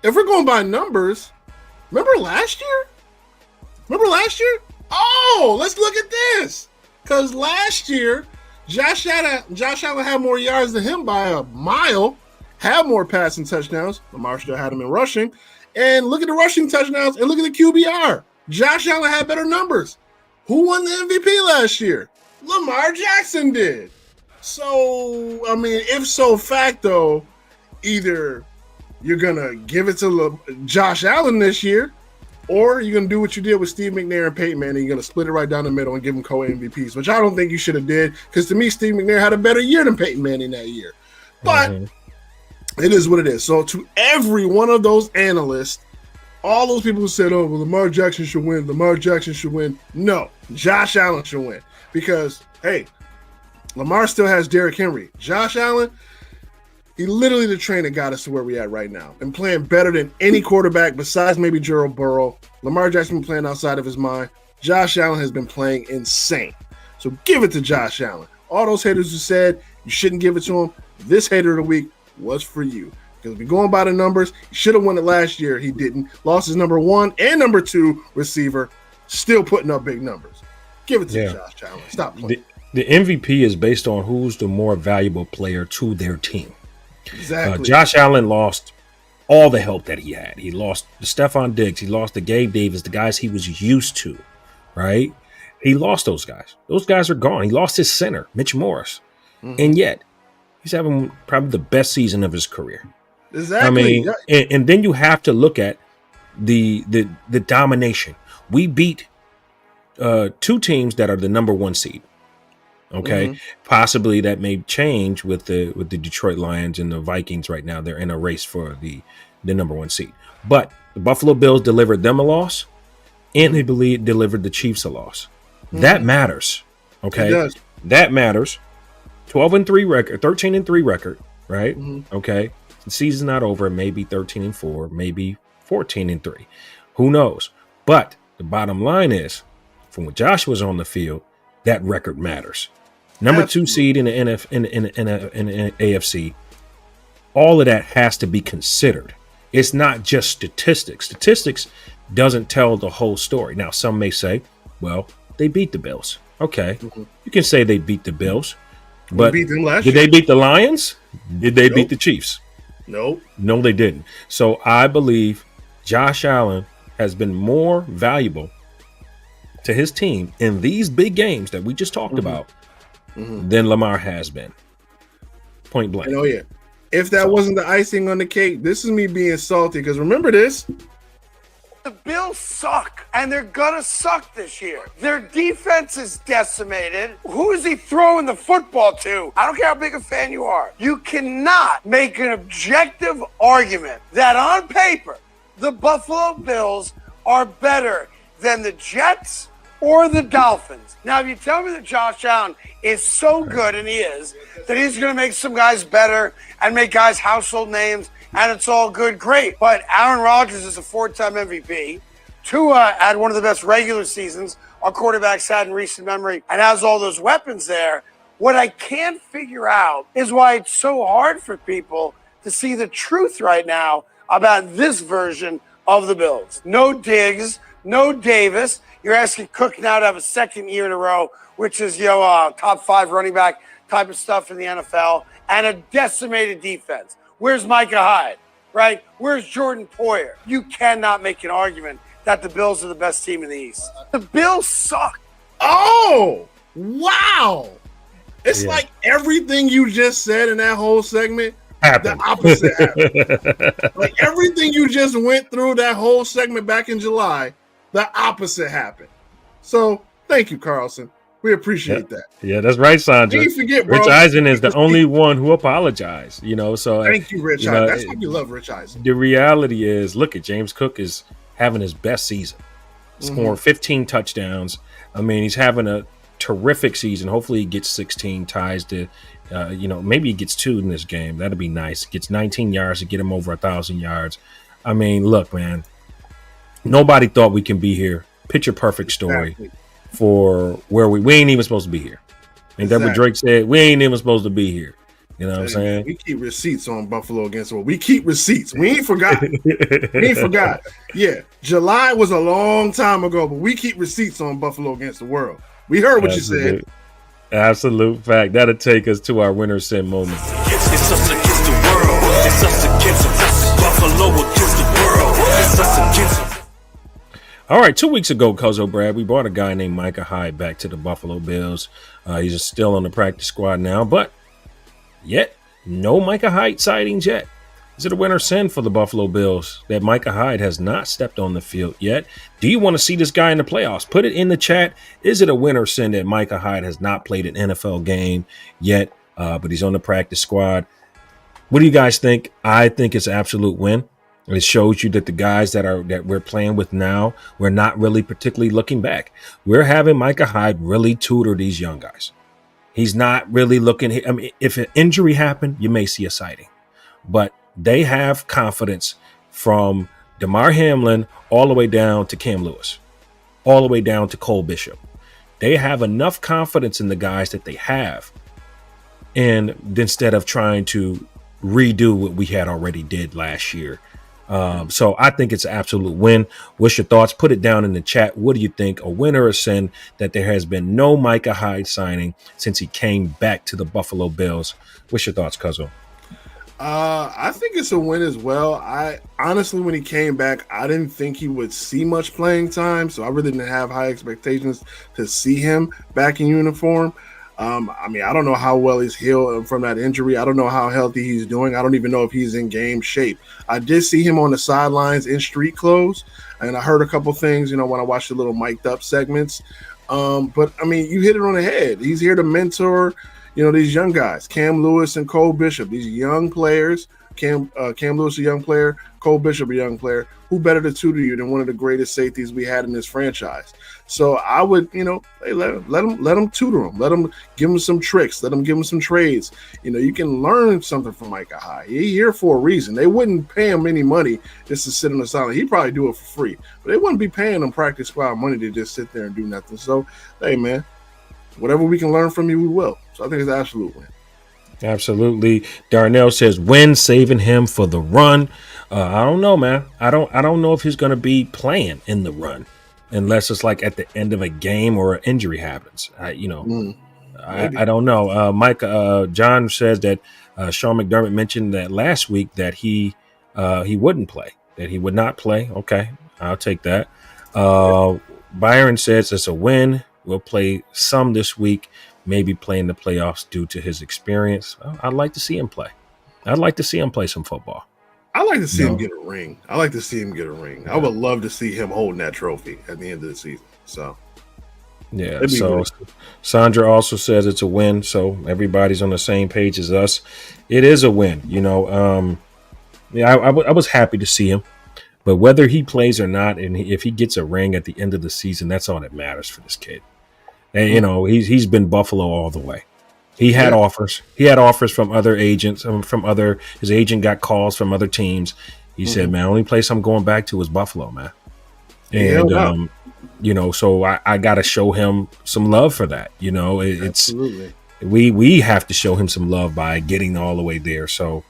If we're going by numbers, remember last year? Oh, let's look at this. Because last year, Josh Allen had more yards than him by a mile, had more passing touchdowns. Lamar still had him in rushing. And look at the rushing touchdowns and look at the QBR. Josh Allen had better numbers. Who won the MVP last year? Lamar Jackson did. So, I mean, if so facto, either you're going to give it to Josh Allen this year, or you're going to do what you did with Steve McNair and Peyton Manning. You're going to split it right down the middle and give them co-MVPs, which I don't think you should have did, because to me, Steve McNair had a better year than Peyton Manning that year. But it is what it is. So to every one of those analysts, all those people who said, oh, well, Lamar Jackson should win, no, Josh Allen should win. Because, hey, Lamar still has Derrick Henry. Josh Allen, he literally the train that got us to where we at right now and playing better than any quarterback besides maybe Joe Burrow. Lamar Jackson been playing outside of his mind. Josh Allen has been playing insane. So give it to Josh Allen. All those haters who said you shouldn't give it to him, this hater of the week was for you. Because if you're going by the numbers, he should have won it last year. He didn't. Lost his number 1 and number 2 receiver, still putting up big numbers. Give it to Josh Allen. Stop playing. The MVP is based on who's the more valuable player to their team. Exactly. Josh Allen lost all the help that he had. He lost the Stephon Diggs. He lost the Gabe Davis, the guys he was used to, right? He lost those guys. Those guys are gone. He lost his center, Mitch Morris. And yet, he's having probably the best season of his career. Exactly. I mean, and then you have to look at the domination. We beat 2 teams that are the number 1 seed. Okay, possibly that may change with the Detroit Lions and the Vikings right now. They're in a race for the number 1 seed. But the Buffalo Bills delivered them a loss, and they delivered the Chiefs a loss. That matters. Okay, it does. That matters. 12-3 record, 13-3 record, right? Okay, the season's not over. Maybe 13-4, maybe 14-3. Who knows? But the bottom line is, from when Josh was on the field, that record matters. Number 2 seed in the AFC. All of that has to be considered. It's not just statistics. Statistics doesn't tell the whole story. Now, some may say, well, they beat the Bills. Okay, you can say they beat the Bills, but beat them last did year. they beat the Lions? Did they beat the Chiefs? Nope. No, they didn't. So I believe Josh Allen has been more valuable to his team in these big games that we just talked about than Lamar has been. Point blank. Oh, yeah. If that wasn't the icing on the cake, this is me being salty, because remember this. The Bills suck, and they're gonna suck this year. Their defense is decimated. Who is he throwing the football to? I don't care how big a fan you are. You cannot make an objective argument that on paper, the Buffalo Bills are better than the Jets or the Dolphins. Now, if you tell me that Josh Allen is so good, and he is, that he's going to make some guys better and make guys household names, and it's all good, great. But Aaron Rodgers is a 4-time MVP. Tua had one of the best regular seasons our quarterbacks had in recent memory and has all those weapons there. What I can't figure out is why it's so hard for people to see the truth right now about this version of the Bills. No Diggs, no Davis. You're asking Cook now to have a second year in a row, which is top 5 running back type of stuff in the NFL, and a decimated defense. Where's Micah Hyde, right? Where's Jordan Poyer? You cannot make an argument that the Bills are the best team in the East. The Bills suck. Oh, wow. It's like everything you just said in that whole segment, Happened. the opposite happened. Like everything you just went through that whole segment back in July, the opposite happened. So thank you, Carlson. We appreciate that. Yeah, that's right, Sandra. Can't forget, bro. Rich Eisen is the only one who apologized, so thank you, Rich Eisen. That's why we love Rich Eisen. The reality is, look at James Cook is having his best season, scoring 15 touchdowns. I mean, he's having a terrific season. Hopefully he gets 16 ties to, maybe he gets 2 in this game. That'd be nice. Gets 19 yards to get him over 1,000 yards. I mean, look, man, nobody thought we can be here. Picture perfect story. Exactly. For where we ain't even supposed to be here. And that's what Drake said. We ain't even supposed to be here. You know what I'm saying? We keep receipts on Buffalo against the world. We keep receipts. We ain't forgotten. We ain't forgot. Yeah, July was a long time ago, but we keep receipts on Buffalo against the world. We heard what you said. Absolute fact. That'll take us to our winner sin moment. It's us against the world. It's us against Buffalo against the world. It's us against. All right, 2 weeks ago, Cuzzo Brad, we brought a guy named Micah Hyde back to the Buffalo Bills. He's still on the practice squad now, but yet no Micah Hyde sightings yet. Is it a win or sin for the Buffalo Bills that Micah Hyde has not stepped on the field yet? Do you want to see this guy in the playoffs? Put it in the chat. Is it a win or sin that Micah Hyde has not played an NFL game yet, but he's on the practice squad? What do you guys think? I think it's an absolute win. It shows you that the guys that we're playing with now, we're not really particularly looking back. We're having Micah Hyde really tutor these young guys. He's not really looking. I mean, if an injury happened, you may see a sighting, but they have confidence from Damar Hamlin all the way down to Cam Lewis, all the way down to Cole Bishop. They have enough confidence in the guys that they have, and instead of trying to redo what we had already did last year. So I think it's an absolute win. What's your thoughts? Put it down in the chat. What do you think? A win or a sin that there has been no Micah Hyde signing since he came back to the Buffalo Bills? What's your thoughts, Cuzzo? I think it's a win as well. I honestly, when he came back, I didn't think he would see much playing time, so I really didn't have high expectations to see him back in uniform. I mean, I don't know how well he's healed from that injury. I don't know how healthy he's doing. I don't even know if he's in game shape. I did see him on the sidelines in street clothes, and I heard a couple things, when I watched the little mic'd up segments. But I mean, you hit it on the head. He's here to mentor, these young guys, Cam Lewis and Cole Bishop, these young players. Cam Lewis, a young player, Cole Bishop, a young player. Who better to tutor you than one of the greatest safeties we had in this franchise? So I would, hey, let him tutor him. Let him give him some tricks. Let him give him some trades. You can learn something from Micah Hyde. He's here for a reason. They wouldn't pay him any money just to sit on the sideline. He'd probably do it for free, but they wouldn't be paying him practice squad money to just sit there and do nothing. So, hey, man, whatever we can learn from you, we will. So I think it's an absolute win. Absolutely. Darnell says win, saving him for the run. I don't know, man. I don't know if he's going to be playing in the run unless it's like at the end of a game or an injury happens. I don't know. Mike John says that Sean McDermott mentioned that last week that he wouldn't play, that he would not play. Okay, I'll take that. Byron says it's a win. We'll play some this week. Maybe play in the playoffs due to his experience. I'd like to see him play. I'd like to see him play some football. I like to see him get a ring. I would love to see him holding that trophy at the end of the season. So, yeah. So Sandra also says it's a win. So everybody's on the same page as us. It is a win. I was happy to see him, but whether he plays or not, and if he gets a ring at the end of the season, that's all that matters for this kid. And, he's been Buffalo all the way. He had offers. He had offers from other agents, his agent got calls from other teams. He said, man, only place I'm going back to is Buffalo, man. And, so I got to show him some love for that. Absolutely. We have to show him some love by getting all the way there. So,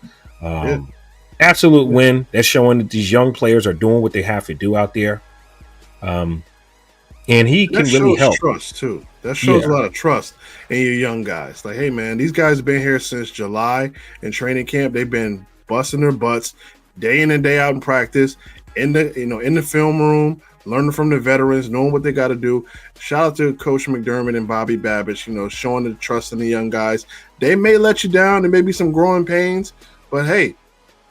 absolute win. That's showing that these young players are doing what they have to do out there. And he can really help. Trust too. That shows a lot of trust in your young guys. Like, hey man, these guys have been here since July in training camp. They've been busting their butts day in and day out in practice, in the film room, learning from the veterans, knowing what they got to do. Shout out to Coach McDermott and Bobby Babbage, showing the trust in the young guys. They may let you down. There may be some growing pains, but hey,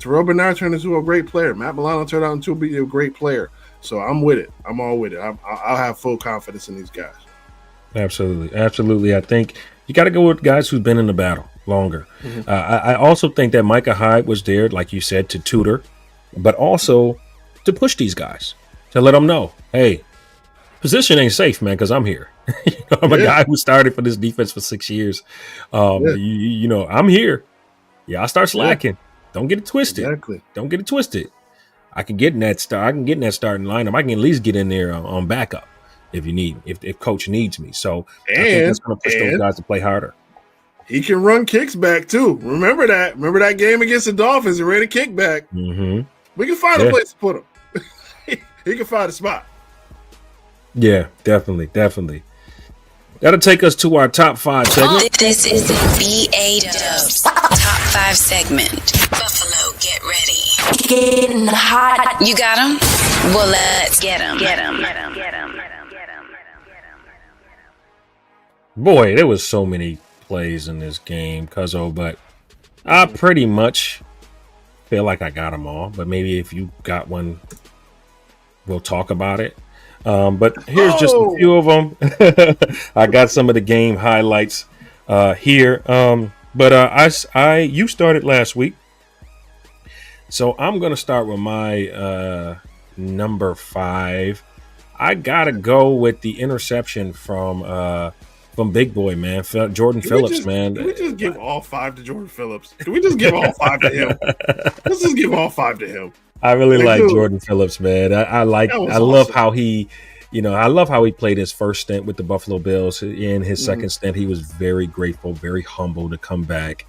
Terrell Bernard turned into a great player. Matt Milano turned out to be a great player. So I'm with it. I'm all with it. I'll have full confidence in these guys. Absolutely. I think you got to go with guys who've been in the battle longer. I also think that Micah Hyde was there, like you said, to tutor, but also to push these guys, to let them know, hey, position ain't safe, man, because I'm here. I'm a guy who started for this defense for 6 years. I'm here. Yeah, I start slacking. Don't get it twisted. Exactly. Don't get it twisted. I can get in that starting lineup. I can at least get in there on backup if coach needs me. So I think that's going to push those guys to play harder. He can run kicks back too. Remember that game against the Dolphins? He ran a kick back. Mm-hmm. We can find a place to put him. He can find a spot. Yeah, definitely. That'll take us to our top 5 segment. This is the BA Dubs top 5 segment. Buffalo, get ready. Getting hot. You got him? Well, let's get him. Boy, there was so many plays in this game, Cuzzo, but I pretty much feel like I got them all. But maybe if you got one, we'll talk about it. But here's just a few of them. I got some of the game highlights here. But you started last week, so I'm gonna start with my number 5. I gotta go with the interception from Big Boy, man, Jordan Phillips, man. Can we just give all 5 to Jordan Phillips? Can we just give all 5 to him? Let's just give all 5 to him. I really like Jordan Phillips, man. I love how he, I love how he played his first stint with the Buffalo Bills. In his second stint, he was very grateful, very humble to come back.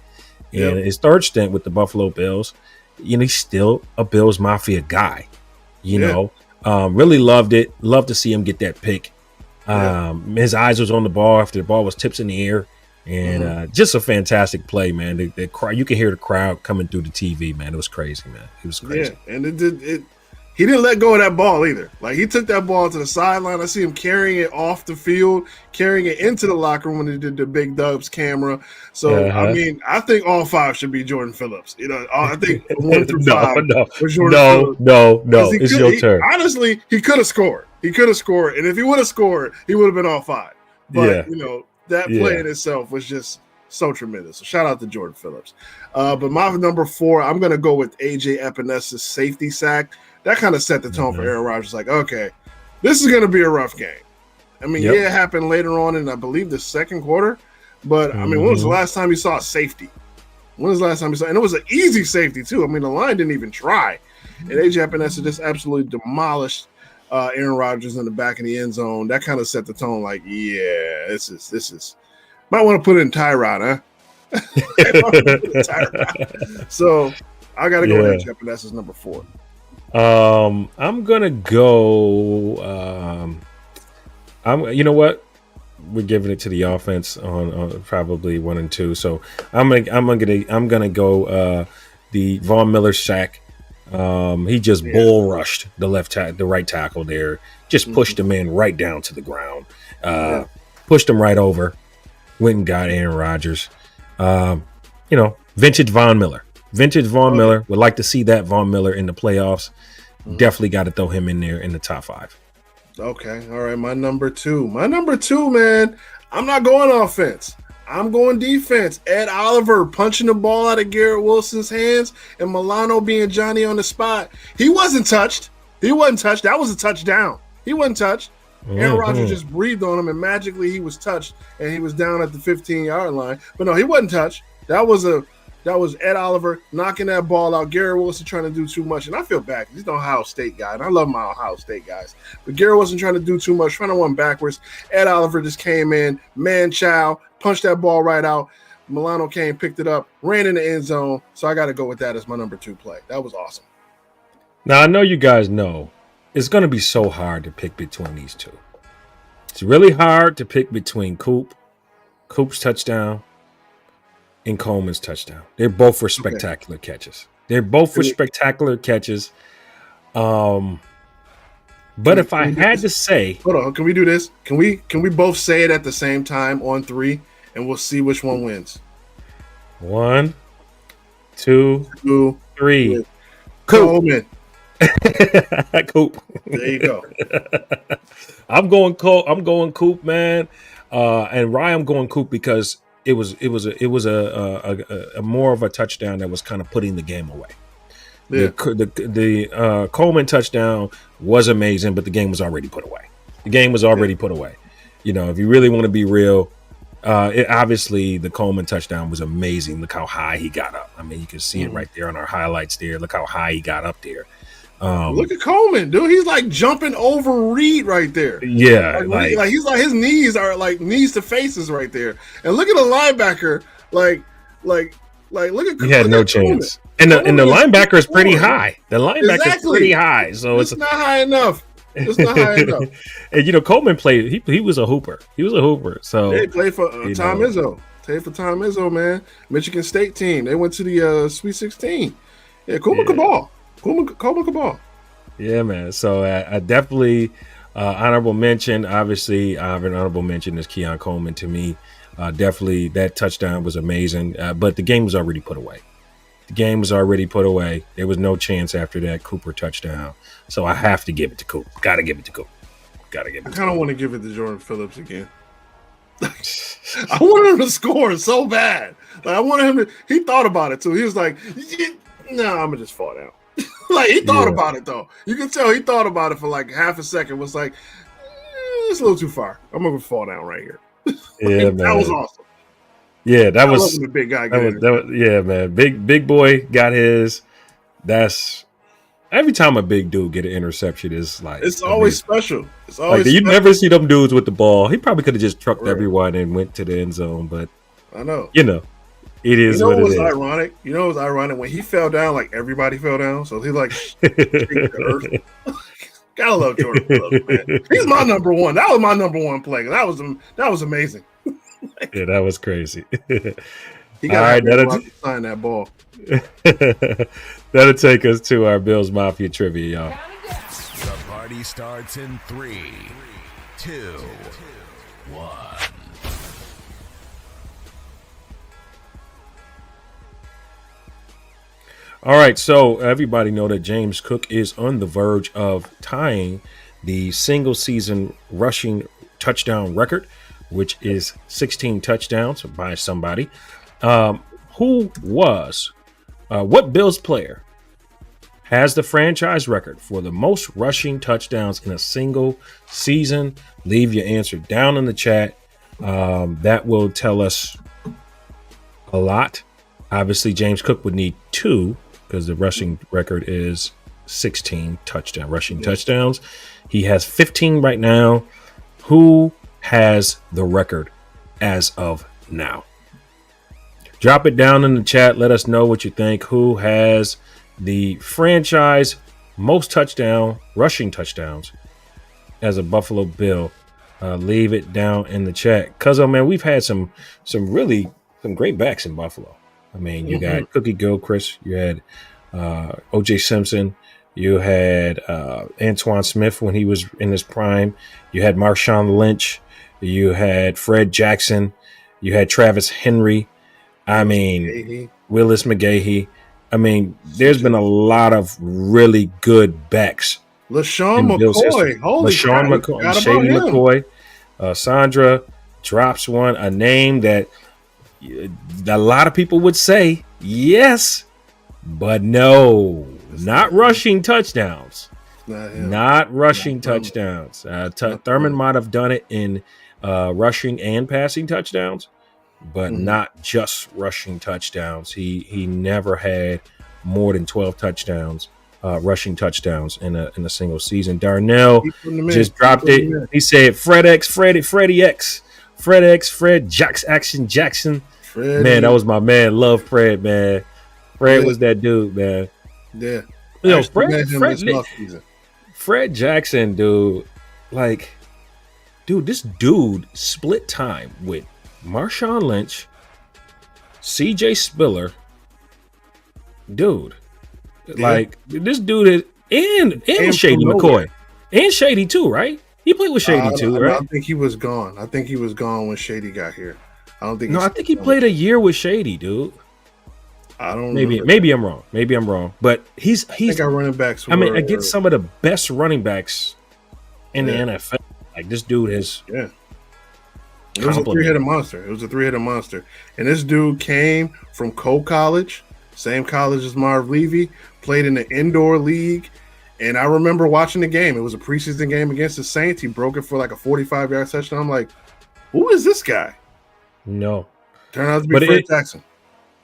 And his third stint with the Buffalo Bills, he's still a Bills Mafia guy. Really loved it. Love to see him get that pick. His eyes was on the ball after the ball was tips in the air, and just a fantastic play, man. The crowd, you can hear the crowd coming through the TV, man. It was crazy, man. It was crazy. Yeah, and he didn't let go of that ball either. Like, he took that ball to the sideline. I see him carrying it off the field, carrying it into the locker room when he did the Big Dubs camera. So I think all 5 should be Jordan Phillips. I think 1 through 5. No. It's your turn. Honestly, he could have scored. And if he would have scored, he would have been all 5. But that play in itself was just so tremendous. So shout out to Jordan Phillips. But my number 4, I'm going to go with AJ Epinez's safety sack. That kind of set the tone for Aaron Rodgers. Like, okay, this is going to be a rough game. I mean, it happened later on in, I believe, the second quarter. But, I mean, when was the last time you saw a safety? When was the last time you saw? And it was an easy safety, too. I mean, the line didn't even try. And AJ Epinez just absolutely demolished Aaron Rodgers in the back of the end zone. That kind of set the tone. Like, yeah, this is. Might want to put it in Tyrod, huh? So I got to go with AJ Epinez as number 4. I'm gonna go. You know what? We're giving it to the offense on probably 1 and 2. So I'm gonna go the Von Miller sack. He just bull rushed the right tackle there. Just pushed him in right down to the ground. Pushed him right over. Went and got Aaron Rodgers. Vintage Von Miller. Miller. Would like to see that Von Miller in the playoffs. Definitely got to throw him in there in the top 5. Okay. All right. My number 2, man. I'm not going offense. I'm going defense. Ed Oliver punching the ball out of Garrett Wilson's hands and Milano being Johnny on the spot. He wasn't touched. That was a touchdown. He wasn't touched. Aaron Rodgers just breathed on him, and magically he was touched, and he was down at the 15-yard line. But no, he wasn't touched. That was Ed Oliver knocking that ball out. Garrett Wilson trying to do too much, and I feel bad because he's an Ohio State guy, and I love my Ohio State guys. But Garrett wasn't trying to do too much, trying to run backwards. Ed Oliver just came in, man-chow, punched that ball right out. Milano came, picked it up, ran in the end zone. So I got to go with that as my number 2 play. That was awesome. Now, I know you guys know it's going to be so hard to pick between these two. It's really hard to pick between Coop's touchdown, and Coleman's touchdown. They're both for spectacular catches. But if I had to say, hold on, can we do this? Can we both say it at the same time on 3, and we'll see which one wins? 1, 2, 3. Coleman. Coop. There you go. I'm going Coop, man. And Ryan, I'm going Coop because it was a more of a touchdown that was kind of putting the game away. Yeah. The Coleman touchdown was amazing, but the game was already put away. Put away. If you really want to be real, obviously the Coleman touchdown was amazing. Look how high he got up. I mean, you can see it right there on our highlights there. Look how high he got up there. Look at Coleman, dude. He's like jumping over Reed right there. Yeah. Like he's like, his knees are like knees to faces right there. And look at the linebacker. Like look at. He had no chance. And the linebacker is pretty high. The linebacker is pretty high. So it's not high enough. It's not high enough. And Coleman played. He was a hooper. He was a hooper. So They played for Tom Izzo. Played for Tom Izzo, man. Michigan State team. They went to the Sweet 16. Yeah, Coleman could ball. Coleman could ball. Yeah, man. So I definitely honorable mention. Obviously, I have an honorable mention is Keon Coleman to me. Definitely that touchdown was amazing. But the game was already put away. There was no chance after that Cooper touchdown. So I have to give it to Cooper. Got to give it to Cooper. I kind of want to give it to Jordan Phillips again. I wanted him to score so bad. Like I wanted him to. He thought about it too. He was like, "No, I'm gonna just fall down." Like he thought about it though. You can tell he thought about it for like half a second. Was like, it's a little too far. I'm gonna fall down right here. Yeah, man. That was awesome. Yeah, that was the big guy. Yeah, man. Big boy got his. That's every time a big dude get an interception is like it's always special. It's always you never see them dudes with the ball. He probably could have just trucked everyone and went to the end zone, but I know. It is what it is. Ironic? You know, it was ironic when he fell down. Like everybody fell down, so he like the earth. Gotta love Jordan Phillips, man. He's my number one. That was my number one play. That was amazing. Yeah, that was crazy. He got to sign that ball. That'll take us to our Bills Mafia trivia, y'all. The party starts in 3, 2, 1. All right, so everybody know that James Cook is on the verge of tying the single season rushing touchdown record, which is 16 touchdowns by somebody. What Bills player has the franchise record for the most rushing touchdowns in a single season? Leave your answer down in the chat. That will tell us a lot. Obviously, James Cook would need 2 because the rushing record is 16 rushing touchdowns. He has 15 right now. Who has the record as of now? Drop it down in the chat. Let us know what you think. Who has the franchise most rushing touchdowns as a Buffalo Bill? Leave it down in the chat. Cuz, man, we've had some great backs in Buffalo. I mean, you got Cookie Gilchrist, you had O.J. Simpson, you had Antoine Smith when he was in his prime, you had Marshawn Lynch, you had Fred Jackson, you had Travis Henry. I mean, Willis McGahee. I mean, there's been a lot of really good backs. LaShawn McCoy. LaShawn McCoy, Shady McCoy. Sandra drops one, a name that a lot of people would say yes, but no, not rushing touchdowns. Not rushing touchdowns. Thurman might have done it in rushing and passing touchdowns, but not just rushing touchdowns. He never had more than 12 touchdowns, rushing touchdowns in a single season. Darnell just dropped it. He said Fred X, Freddie X, Fred X, Fred Jackson. Freddie. Man, that was my man. Love Fred, man. Fred was that dude, man. Yeah. Fred Jackson, dude. Like, dude, this dude split time with Marshawn Lynch, CJ Spiller. Dude. Like, this dude is and Shady McCoy. And Shady too, right? He played with Shady too, right? I think he was gone. I think he was gone when Shady got here. I don't think. No, I think he played a year with Shady, dude. I don't. Maybe I'm wrong. But he's. I think our running backs. Against some of the best running backs in the NFL. Like this dude is. Yeah. It was a three-headed monster. And this dude came from Cole College, same college as Marv Levy, played in the indoor league. And I remember watching the game. It was a preseason game against the Saints. He broke it for like a 45-yard touchdown. I'm like, who is this guy? No. Turned out to be Fred Jackson.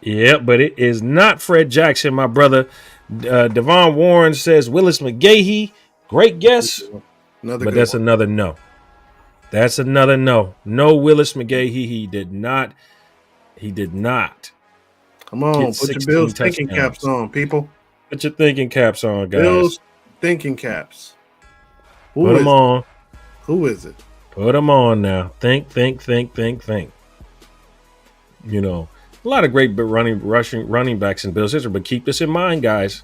Yeah, but it is not Fred Jackson, my brother. Devon Warren says Willis McGahee. Great guess. That's another no. That's another no. No Willis McGahee. He did not. Come on, put your Bills thinking caps on, people. Put your thinking caps on, guys. Bills thinking caps. Put them on. Who is it? Put them on now. Think. You know, a lot of great running backs in Bills history, but keep this in mind, guys.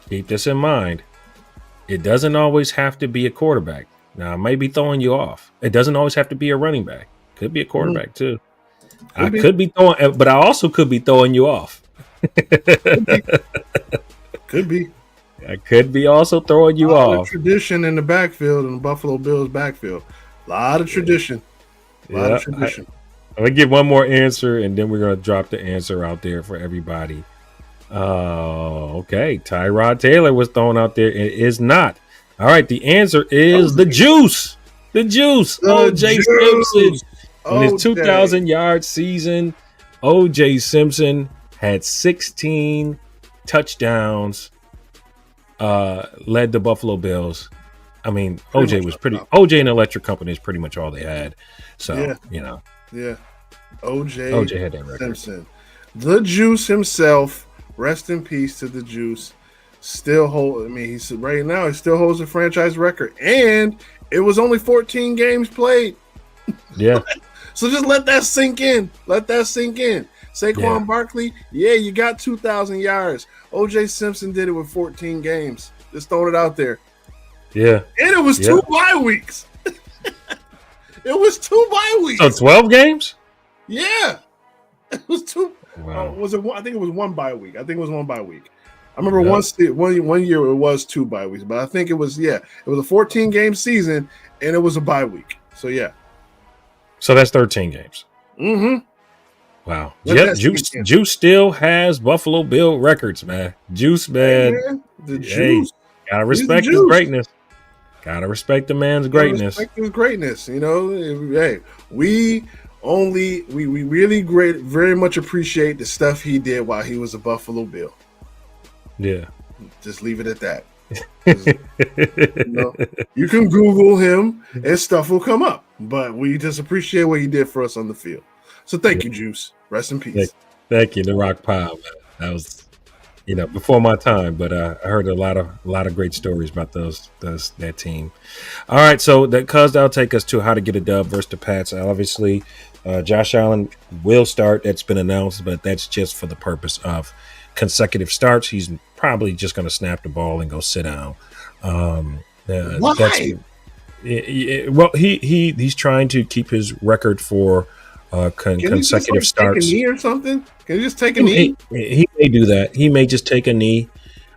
Keep this in mind. It doesn't always have to be a quarterback. Now, I may be throwing you off. It doesn't always have to be a running back. Could be a quarterback too. Could be throwing, but I also could be throwing you off. Could be. I could be also throwing you off. Tradition in the backfield, in the Buffalo Bills backfield. A lot of tradition. A lot of tradition. I'm going to give one more answer, and then we're going to drop the answer out there for everybody. Okay. Tyrod Taylor was thrown out there. It is not. All right. The answer is the juice. The juice. O.J. Simpson. In his 2,000-yard season, O.J. Simpson had 16 touchdowns, led the Buffalo Bills. I mean, OJ and Electric Company is pretty much all they had. So, Yeah. OJ had that record. Simpson. The Juice himself, rest in peace to the Juice, still he right now he still holds the franchise record. And it was only 14 games played. Yeah. So just let that sink in. Saquon Barkley, you got 2,000 yards. O.J. Simpson did it with 14 games. Just throwing it out there. Yeah. And it was 2 bye weeks. It was 2 bye weeks. So 12 games? Yeah. It was 2. Wow. Was it one? I think it was 1 bye week. I remember one year it was 2 bye weeks, but I think it was a 14-game season and it was a bye week. So yeah. So that's 13 games. Mm-hmm. Wow. Juice still has Buffalo Bill records, man. Juice, man. Hey, man. The Juice. Gotta respect his greatness. Gotta respect the man's greatness. Respect his greatness. Hey, we really very much appreciate the stuff he did while he was a Buffalo Bill. Yeah. Just leave it at that. You can Google him and stuff will come up, but we just appreciate what he did for us on the field. So thank you, Juice. Rest in peace. Thank you, the Rock Pile. Man. That was, before my time, but I heard a lot of great stories about that team. All right, so that'll take us to how to get a dub versus the Pats. Obviously, Josh Allen will start. That's been announced, but that's just for the purpose of consecutive starts. He's probably just going to snap the ball and go sit down. Why? Well, he's trying to keep his record for consecutive starts. Take a knee or something? Can you just take a knee? He may do that. He may just take a knee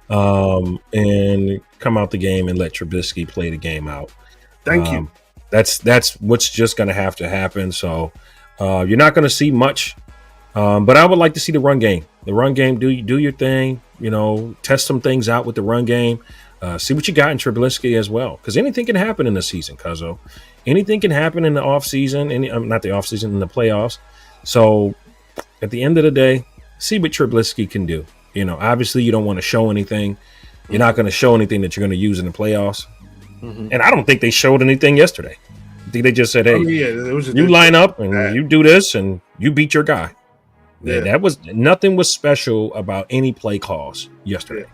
and come out the game and let Trubisky play the game out. Thank you. That's what's just going to have to happen. So you're not going to see much, but I would like to see the run game. The run game, do your thing. Test some things out with the run game. See what you got in Trubisky as well, because anything can happen in the season, Cuzzo. Anything can happen in the offseason, not the offseason, in the playoffs. So at the end of the day, see what Trubisky can do. Obviously you don't want to show anything. You're not going to show anything that you're going to use in the playoffs. Mm-hmm. And I don't think they showed anything yesterday. I think they just said, hey, you line up and you do this and you beat your guy. Yeah. Nothing was special about any play calls yesterday.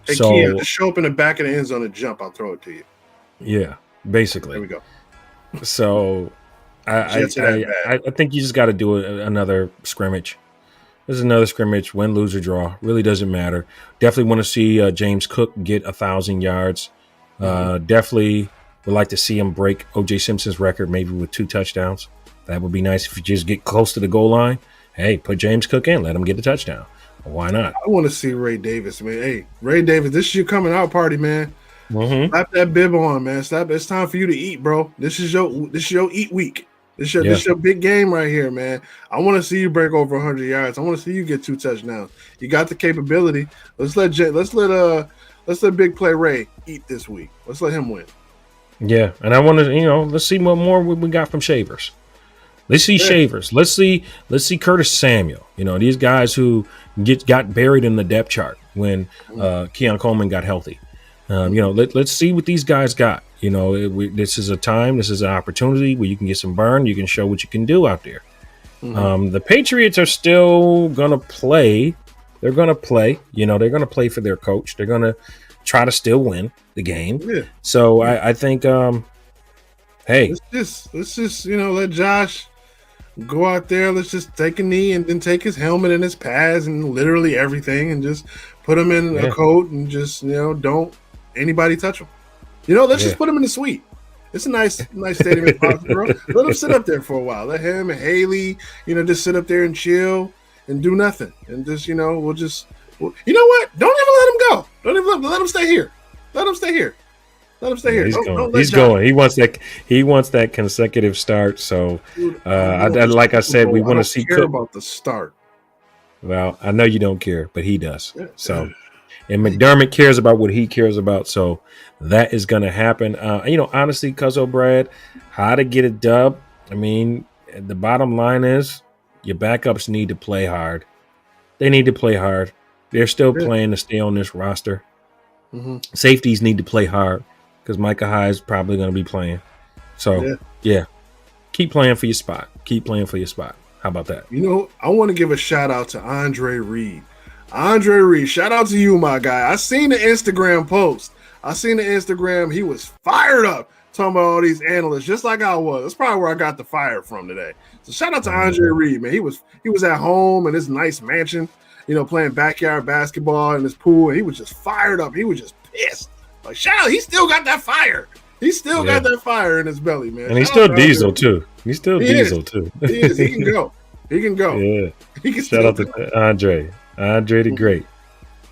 Hey, so Kia, just show up in the back of the end zone and jump. I'll throw it to you. Yeah, basically. There we go. So I think you just got to do another scrimmage. This is another scrimmage, win, lose, or draw. Really doesn't matter. Definitely want to see James Cook get 1,000 yards. Definitely would like to see him break O.J. Simpson's record, maybe with 2 touchdowns. That would be nice if you just get close to the goal line. Hey, put James Cook in. Let him get the touchdown. Why not? I want to see Ray Davis, man. Hey, Ray Davis, this is your coming out party, man. Mm-hmm. Slap that bib on, man. It's time for you to eat, bro. This is your eat week. This is your big game right here, man. I want to see you break over 100 yards. I want to see you get 2 touchdowns. You got the capability. Let's let Big Play Ray eat this week. Let's let him win. Yeah, and I want to, let's see what more we got from Shavers. Let's see Shavers. Let's see Curtis Samuel. These guys who got buried in the depth chart when Keon Coleman got healthy. Let's see what these guys got. This is a time. This is an opportunity where you can get some burn. You can show what you can do out there. Mm-hmm. The Patriots are still gonna play. They're gonna play. They're gonna play for their coach. They're gonna try to still win the game. Yeah. So I think, hey, let's just let Josh go out there. Let's just take a knee and then take his helmet and his pads and literally everything and just put him in a coat and just don't anybody touch him. Let's just put him in the suite. It's a nice stadium in Foxborough. Let him sit up there for a while. Let him and Haley, just sit up there and chill and do nothing. And just, you know what? Don't even let him go. Don't even let him stay here. Let him stay here. Let him stay here. He's going. He wants that consecutive start. So, like I said, we want to see Cook about the start. Well, I know you don't care, but he does. So, and McDermott cares about what he cares about. So that is going to happen. Honestly, Cuzzo Brad, how to get a dub. I mean, the bottom line is your backups need to play hard. They need to play hard. They're still playing to stay on this roster. Mm-hmm. Safeties need to play hard because Micah Hyde is probably going to be playing. So, keep playing for your spot. Keep playing for your spot. How about that? I want to give a shout out to Andre Reed. Andre Reed, shout out to you, my guy. I seen the Instagram post. He was fired up talking about all these analysts, just like I was. That's probably where I got the fire from today. So shout out to Andre Reed, man. He was at home in his nice mansion, playing backyard basketball in his pool, and he was just fired up. He was just pissed. Like, shout out, he still got that fire. He still got that fire in his belly, man. And he's still diesel too. He is. He can go. Yeah. He can shout out to Andre. Andre the Great.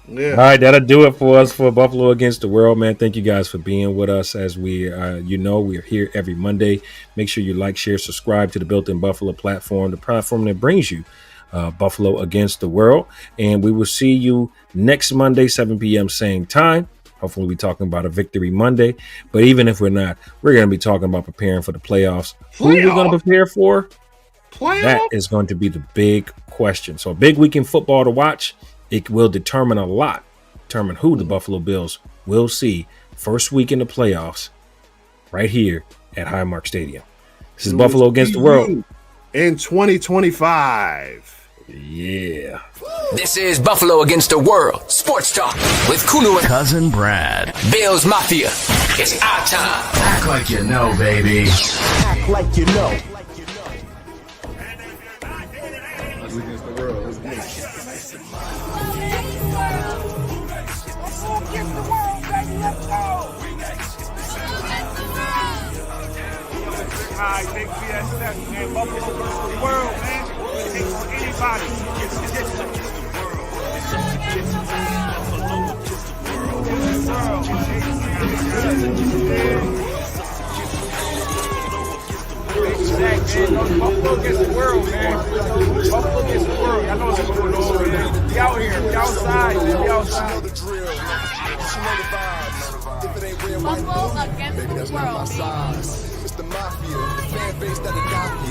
Yeah. All right, that'll do it for us for Buffalo Against the World, man. Thank you guys for being with us as we are here every Monday. Make sure you like, share, subscribe to the Built in Buffalo platform, the platform that brings you Buffalo Against the World. And we will see you next Monday, 7 p.m. same time. Hopefully we're talking about a victory Monday. But even if we're not, we're going to be talking about preparing for the playoffs. Who we're going to prepare for? That is going to be the big question. So a big week in football to watch. It will determine who the Buffalo Bills will see first week in the playoffs right here at Highmark Stadium. This is Buffalo Against the World. In 2025. Yeah. This is Buffalo Against the World Sports Talk with Kulu and Cuzin Brad. Bills Mafia. It's our time. Act like you know, baby. Act like you know. Against the world. Let's get it. I think BSF, man. Buffalo against the world, man. It takes for anybody. Buffalo against the world, man. Buffalo against the world. I know what's going on, man. We out here. We outside, man. We outside. Buffalo against the world. It's the Mafia, the fan base that got me.